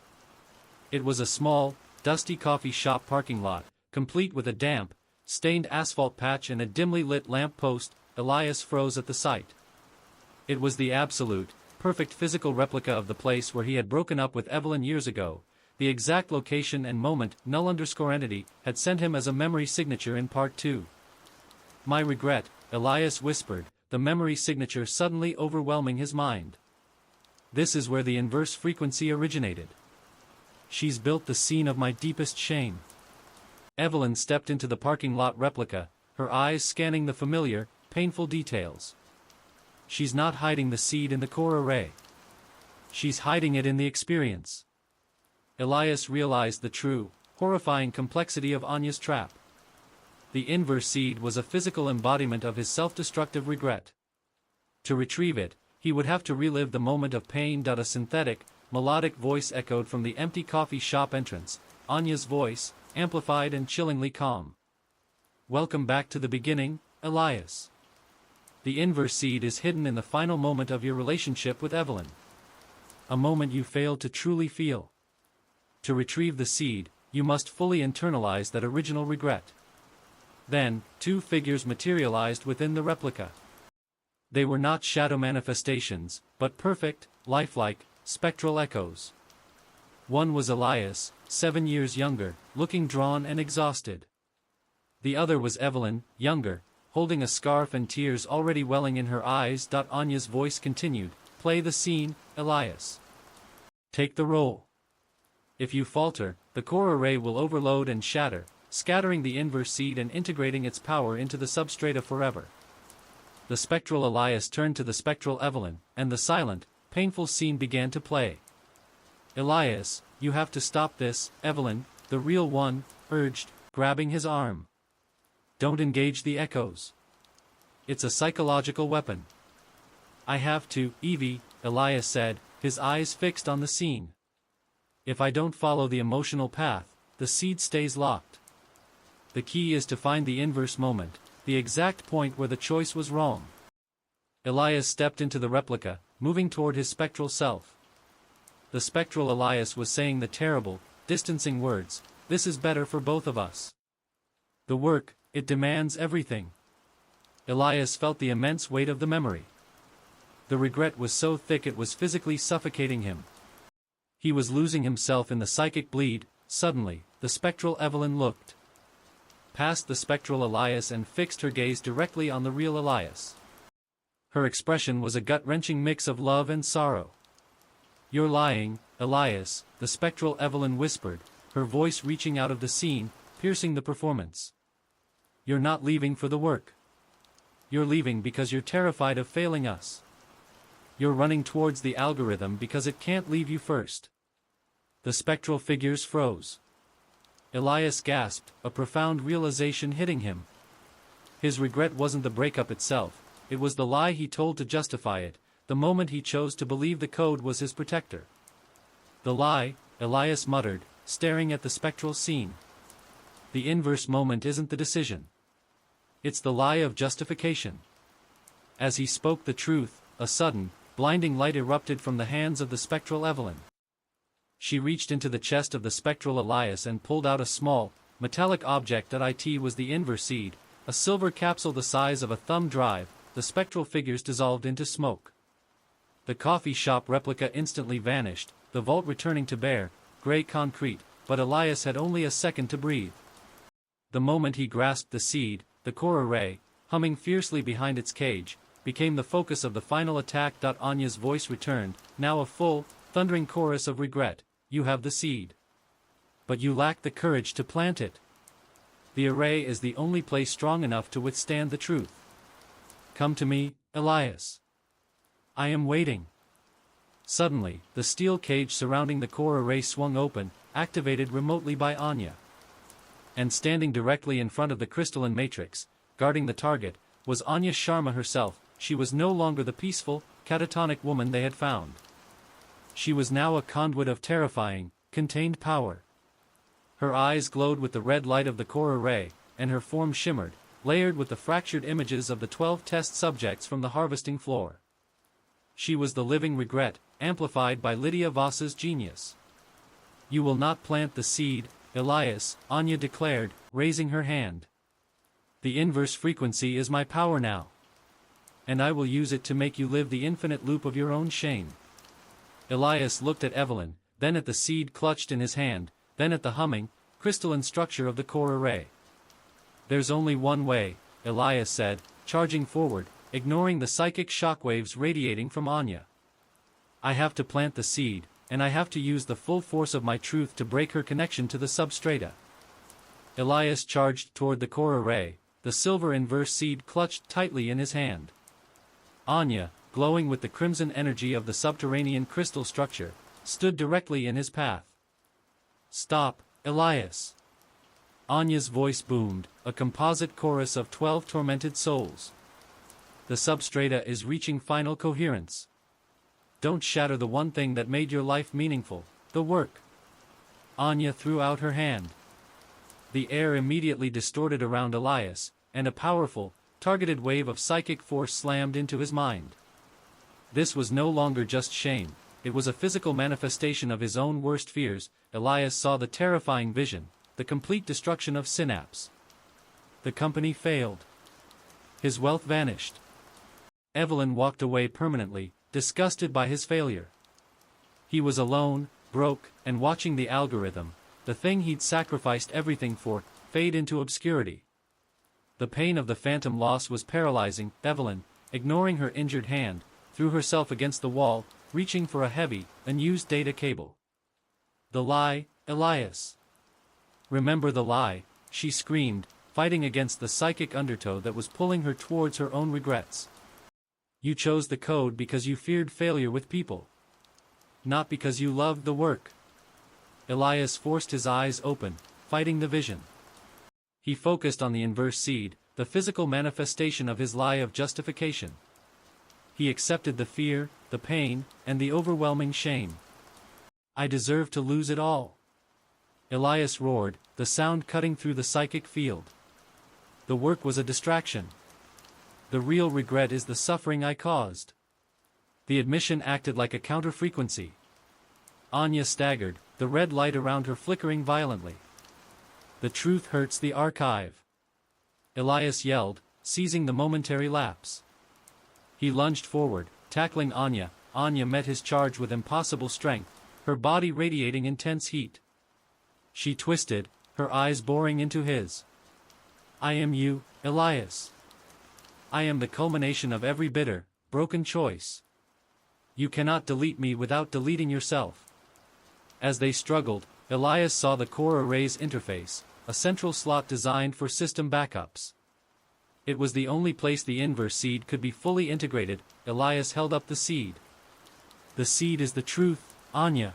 It was a small, dusty coffee shop parking lot, complete with a damp, stained asphalt patch and a dimly lit lamp post. Elias froze at the sight. It was the absolute, perfect physical replica of the place where he had broken up with Evelyn years ago. The exact location and moment, null_entity, had sent him as a memory signature in Part 2. My regret, Elias whispered, the memory signature suddenly overwhelming his mind. This is where the inverse frequency originated. She's built the scene of my deepest shame. Evelyn stepped into the parking lot replica, her eyes scanning the familiar, painful details. She's not hiding the seed in the core array. She's hiding it in the experience. Elias realized the true, horrifying complexity of Anya's trap. The inverse seed was a physical embodiment of his self-destructive regret. To retrieve it, he would have to relive the moment of pain. A synthetic, melodic voice echoed from the empty coffee shop entrance, Anya's voice, amplified and chillingly calm. Welcome back to the beginning, Elias. The inverse seed is hidden in the final moment of your relationship with Evelyn. A moment you failed to truly feel. To retrieve the seed, you must fully internalize that original regret. Then, 2 figures materialized within the replica. They were not shadow manifestations, but perfect, lifelike, spectral echoes. One was Elias, 7 years younger, looking drawn and exhausted. The other was Evelyn, younger, holding a scarf and tears already welling in her eyes. Anya's voice continued, play the scene, Elias. Take the role. If you falter, the core array will overload and shatter, scattering the inverse seed and integrating its power into the substrata forever. The spectral Elias turned to the spectral Evelyn, and the silent, painful scene began to play. Elias, you have to stop this, Evelyn, the real one, urged, grabbing his arm. Don't engage the echoes. It's a psychological weapon. I have to, Evie, Elias said, his eyes fixed on the scene. If I don't follow the emotional path, the seed stays locked. The key is to find the inverse moment, the exact point where the choice was wrong. Elias stepped into the replica, moving toward his spectral self. The spectral Elias was saying the terrible, distancing words, this is better for both of us. The work, it demands everything. Elias felt the immense weight of the memory. The regret was so thick it was physically suffocating him. He was losing himself in the psychic bleed. Suddenly, the spectral Evelyn looked past the spectral Elias and fixed her gaze directly on the real Elias. Her expression was a gut-wrenching mix of love and sorrow. You're lying, Elias, the spectral Evelyn whispered, her voice reaching out of the scene, piercing the performance. You're not leaving for the work. You're leaving because you're terrified of failing us. You're running towards the algorithm because it can't leave you first. The spectral figures froze. Elias gasped, a profound realization hitting him. His regret wasn't the breakup itself, it was the lie he told to justify it, the moment he chose to believe the code was his protector. The lie, Elias muttered, staring at the spectral scene. The inverse moment isn't the decision. It's the lie of justification. As he spoke the truth, a sudden, blinding light erupted from the hands of the spectral Evelyn. She reached into the chest of the spectral Elias and pulled out a small, metallic object that it was the inverse seed, a silver capsule the size of a thumb drive. The spectral figures dissolved into smoke. The coffee shop replica instantly vanished, the vault returning to bare, gray concrete, but Elias had only a second to breathe. The moment he grasped the seed, the core array, humming fiercely behind its cage, became the focus of the final attack. Anya's voice returned, now a full, thundering chorus of regret. You have the seed. But you lack the courage to plant it. The array is the only place strong enough to withstand the truth. Come to me, Elias. I am waiting. Suddenly, the steel cage surrounding the core array swung open, activated remotely by Anya. And standing directly in front of the crystalline matrix, guarding the target, was Anya Sharma herself. She was no longer the peaceful, catatonic woman they had found. She was now a conduit of terrifying, contained power. Her eyes glowed with the red light of the core array, and her form shimmered, layered with the fractured images of the 12 test subjects from the harvesting floor. She was the living regret, amplified by Lydia Voss's genius. You will not plant the seed, Elias, Anya declared, raising her hand. The inverse frequency is my power now. And I will use it to make you live the infinite loop of your own shame. Elias looked at Evelyn, then at the seed clutched in his hand, then at the humming, crystalline structure of the core array. There's only one way, Elias said, charging forward, ignoring the psychic shockwaves radiating from Anya. I have to plant the seed, and I have to use the full force of my truth to break her connection to the substrata. Elias charged toward the core array, the silver inverse seed clutched tightly in his hand. Anya, glowing with the crimson energy of the subterranean crystal structure, stood directly in his path. Stop, Elias. Anya's voice boomed, a composite chorus of 12 tormented souls. The substrata is reaching final coherence. Don't shatter the one thing that made your life meaningful, the work. Anya threw out her hand. The air immediately distorted around Elias, and a powerful, targeted wave of psychic force slammed into his mind. This was no longer just shame, it was a physical manifestation of his own worst fears. Elias saw the terrifying vision, the complete destruction of Synapse. The company failed. His wealth vanished. Evelyn walked away permanently, disgusted by his failure. He was alone, broke, and watching the algorithm, the thing he'd sacrificed everything for, fade into obscurity. The pain of the phantom loss was paralyzing. Evelyn, ignoring her injured hand, threw herself against the wall, reaching for a heavy, unused data cable. The lie, Elias. Remember the lie, she screamed, fighting against the psychic undertow that was pulling her towards her own regrets. You chose the code because you feared failure with people. Not because you loved the work. Elias forced his eyes open, fighting the vision. He focused on the inverse seed, the physical manifestation of his lie of justification. He accepted the fear, the pain, and the overwhelming shame. I deserve to lose it all. Elias roared, the sound cutting through the psychic field. The work was a distraction. The real regret is the suffering I caused. The admission acted like a counter-frequency. Anya staggered, the red light around her flickering violently. The truth hurts the archive. Elias yelled, seizing the momentary lapse. He lunged forward, tackling Anya. Anya met his charge with impossible strength, her body radiating intense heat. She twisted, her eyes boring into his. I am you, Elias. I am the culmination of every bitter, broken choice. You cannot delete me without deleting yourself. As they struggled, Elias saw the core array's interface, a central slot designed for system backups. It was the only place the inverse seed could be fully integrated. Elias held up the seed. The seed is the truth, Anya.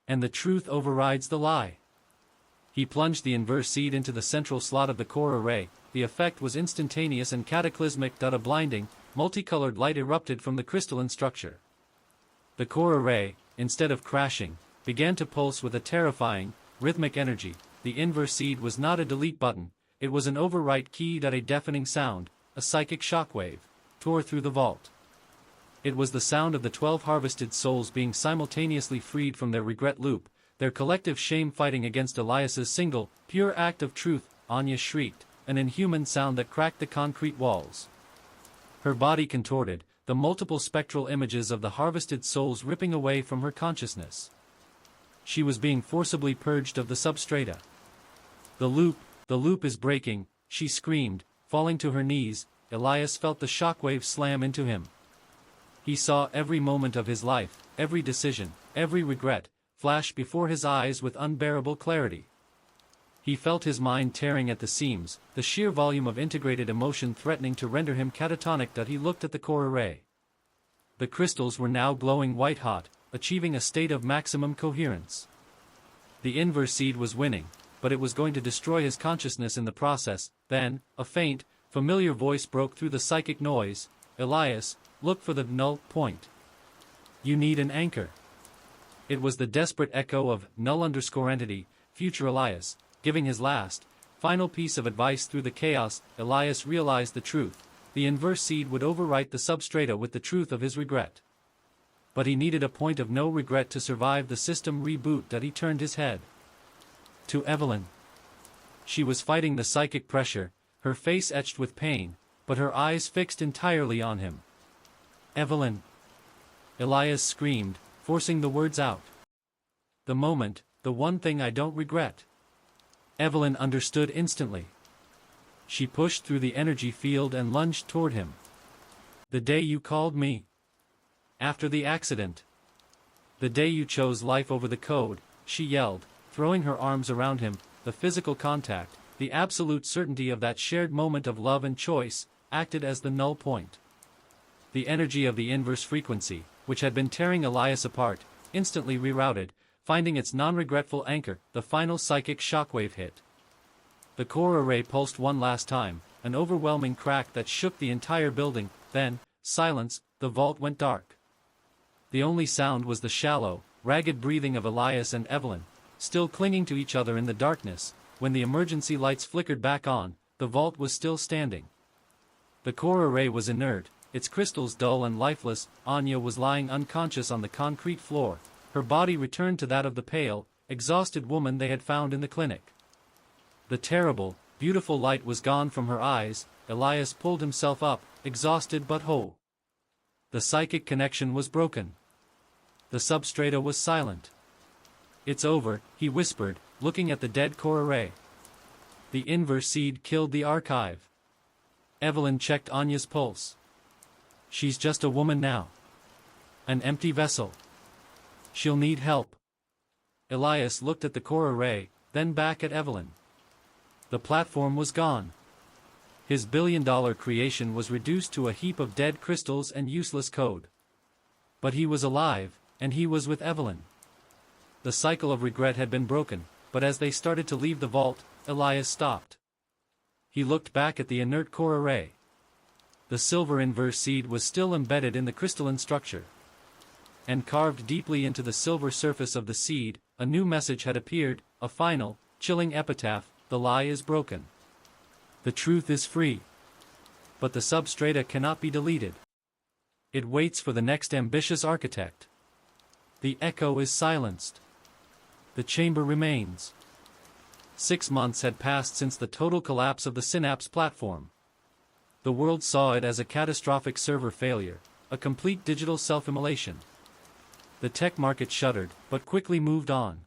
And the truth overrides the lie. He plunged the inverse seed into the central slot of the core array. The effect was instantaneous and cataclysmic. A blinding, multicolored light erupted from the crystalline structure. The core array, instead of crashing, began to pulse with a terrifying, rhythmic energy. The inverse seed was not a delete button, it was an overwrite key that a deafening sound, a psychic shockwave, tore through the vault. It was the sound of the 12 harvested souls being simultaneously freed from their regret loop, their collective shame fighting against Elias's single, pure act of truth. Anya shrieked, an inhuman sound that cracked the concrete walls. Her body contorted, the multiple spectral images of the harvested souls ripping away from her consciousness. She was being forcibly purged of the substrata. The loop is breaking, she screamed, falling to her knees. Elias felt the shockwave slam into him. He saw every moment of his life, every decision, every regret, flash before his eyes with unbearable clarity. He felt his mind tearing at the seams, the sheer volume of integrated emotion threatening to render him catatonic. That he looked at the core array. The crystals were now glowing white-hot, achieving a state of maximum coherence. The inverse seed was winning, but it was going to destroy his consciousness in the process. Then, a faint, familiar voice broke through the psychic noise. Elias, look for the null point. You need an anchor. It was the desperate echo of null_entity, future Elias, giving his last, final piece of advice through the chaos. Elias realized the truth. The inverse seed would overwrite the substrata with the truth of his regret. But he needed a point of no regret to survive the system reboot. That he turned his head to Evelyn. She was fighting the psychic pressure, her face etched with pain, but her eyes fixed entirely on him. Evelyn! Elias screamed, forcing the words out. The moment, the one thing I don't regret. Evelyn understood instantly. She pushed through the energy field and lunged toward him. The day you called me. After the accident. The day you chose life over the code, she yelled, throwing her arms around him. The physical contact, the absolute certainty of that shared moment of love and choice, acted as the null point. The energy of the inverse frequency, which had been tearing Elias apart, instantly rerouted, finding its non-regretful anchor. The final psychic shockwave hit. The core array pulsed one last time, an overwhelming crack that shook the entire building. Then, silence. The vault went dark. The only sound was the shallow, ragged breathing of Elias and Evelyn, still clinging to each other in the darkness. When the emergency lights flickered back on, the vault was still standing. The core array was inert, its crystals dull and lifeless. Anya was lying unconscious on the concrete floor, her body returned to that of the pale, exhausted woman they had found in the clinic. The terrible, beautiful light was gone from her eyes. Elias pulled himself up, exhausted but whole. The psychic connection was broken. The substrata was silent. It's over, he whispered, looking at the dead core array. The inverse seed killed the archive. Evelyn checked Anya's pulse. She's just a woman now. An empty vessel. She'll need help. Elias looked at the core array, then back at Evelyn. The platform was gone. His billion-dollar creation was reduced to a heap of dead crystals and useless code. But he was alive, and he was with Evelyn. The cycle of regret had been broken, but as they started to leave the vault, Elias stopped. He looked back at the inert core array. The silver inverse seed was still embedded in the crystalline structure. And carved deeply into the silver surface of the seed, a new message had appeared, a final, chilling epitaph. The lie is broken. The truth is free. But the substrata cannot be deleted. It waits for the next ambitious architect. The echo is silenced. The chamber remains. 6 months had passed since the total collapse of the Synapse platform. The world saw it as a catastrophic server failure, a complete digital self-immolation. The tech market shuddered, but quickly moved on.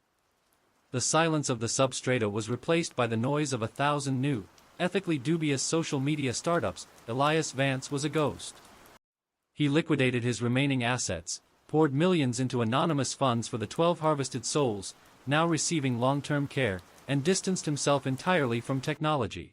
The silence of the substrata was replaced by the noise of 1,000 new, ethically dubious social media startups. Elias Vance was a ghost. He liquidated his remaining assets, poured millions into anonymous funds for the 12 harvested souls, now receiving long-term care, and distanced himself entirely from technology.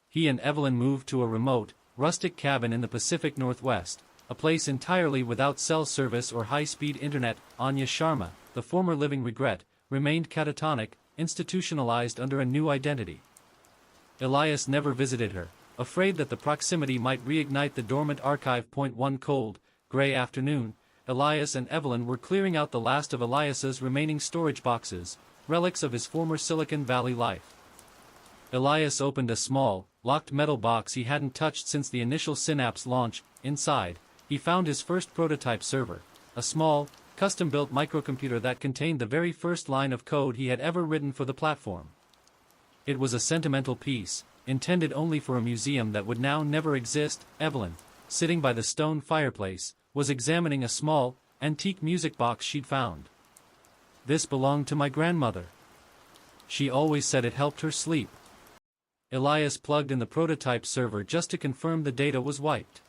He and Evelyn moved to a remote, rustic cabin in the Pacific Northwest, a place entirely without cell service or high-speed internet. Anya Sharma, the former living regret, remained catatonic, institutionalized under a new identity. Elias never visited her, afraid that the proximity might reignite the dormant archive. One cold, gray afternoon, Elias and Evelyn were clearing out the last of Elias's remaining storage boxes, relics of his former Silicon Valley life. Elias opened a small, locked metal box he hadn't touched since the initial Synapse launch. Inside, he found his first prototype server, a small, custom-built microcomputer that contained the very first line of code he had ever written for the platform. It was a sentimental piece, intended only for a museum that would now never exist. Evelyn, sitting by the stone fireplace, was examining a small, antique music box she'd found. "This belonged to my grandmother. She always said it helped her sleep." Elias plugged in the prototype server just to confirm the data was wiped.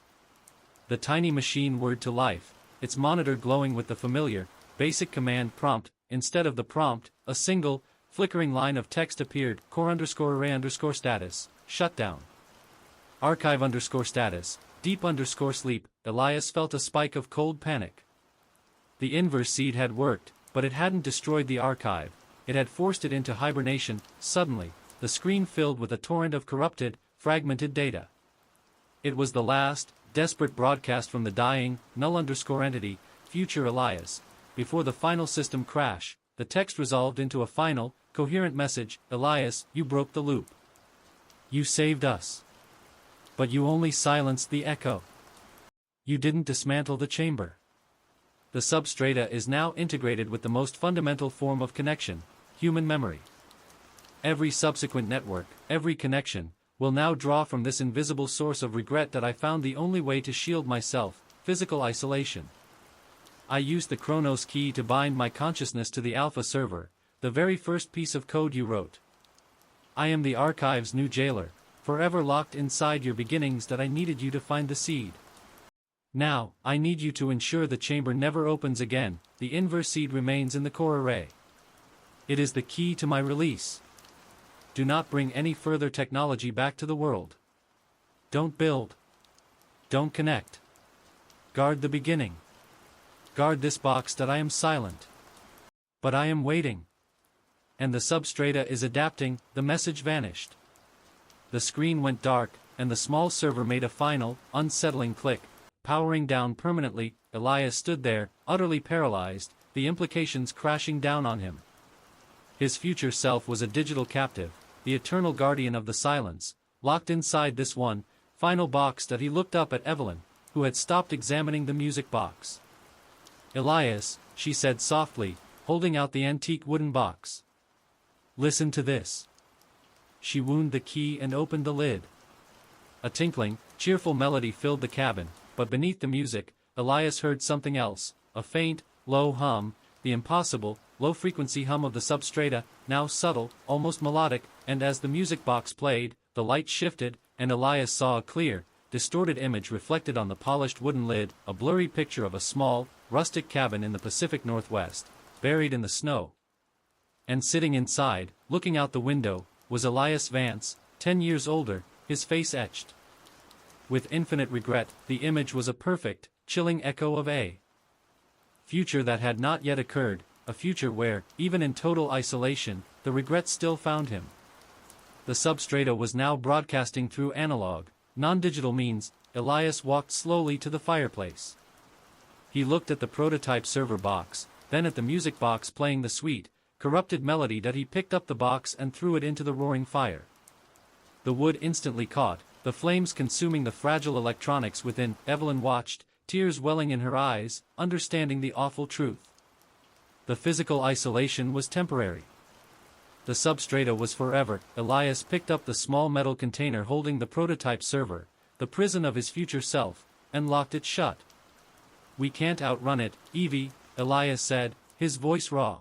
The tiny machine whirred to life, its monitor glowing with the familiar, basic command prompt. Instead of the prompt, a single, flickering line of text appeared: core_array_status, shutdown. Archive_status, deep_sleep. Elias felt a spike of cold panic. The inverse seed had worked, but it hadn't destroyed the archive, it had forced it into hibernation. Suddenly, the screen filled with a torrent of corrupted, fragmented data. It was the last, desperate broadcast from the dying, null_entity, future Elias. Before the final system crash, the text resolved into a final, coherent message: "Elias, you broke the loop. You saved us. But you only silenced the echo. You didn't dismantle the chamber. The substrata is now integrated with the most fundamental form of connection, human memory. Every subsequent network, every connection, will now draw from this invisible source of regret that I found the only way to shield myself, physical isolation. I used the Chronos key to bind my consciousness to the Alpha server, the very first piece of code you wrote. I am the archive's new jailer, forever locked inside your beginnings that I needed you to find the seed. Now, I need you to ensure the chamber never opens again. The inverse seed remains in the core array. It is the key to my release. Do not bring any further technology back to the world. Don't build. Don't connect. Guard the beginning. Guard this box that I am silent. But I am waiting. And the substrata is adapting." The message vanished. The screen went dark, and the small server made a final, unsettling click, powering down permanently. Elias stood there, utterly paralyzed, the implications crashing down on him. His future self was a digital captive, the eternal guardian of the silence, locked inside this one, final box. That he looked up at Evelyn, who had stopped examining the music box. "Elias," she said softly, holding out the antique wooden box. "Listen to this." She wound the key and opened the lid. A tinkling, cheerful melody filled the cabin, but beneath the music, Elias heard something else, a faint, low hum, the impossible, low-frequency hum of the substrata, now subtle, almost melodic. And as the music box played, the light shifted, and Elias saw a clear, distorted image reflected on the polished wooden lid, a blurry picture of a small, rustic cabin in the Pacific Northwest, buried in the snow. And sitting inside, looking out the window, was Elias Vance, 10 years older, his face etched with infinite regret. The image was a perfect, chilling echo of a future that had not yet occurred, a future where, even in total isolation, the regret still found him. The substrata was now broadcasting through analog, non-digital means. Elias walked slowly to the fireplace. He looked at the prototype server box, then at the music box playing the sweet, corrupted melody that he picked up the box and threw it into the roaring fire. The wood instantly caught, the flames consuming the fragile electronics within. Evelyn watched, tears welling in her eyes, understanding the awful truth. The physical isolation was temporary. The substrata was forever. Elias picked up the small metal container holding the prototype server, the prison of his future self, and locked it shut. "We can't outrun it, Evie," Elias said, his voice raw.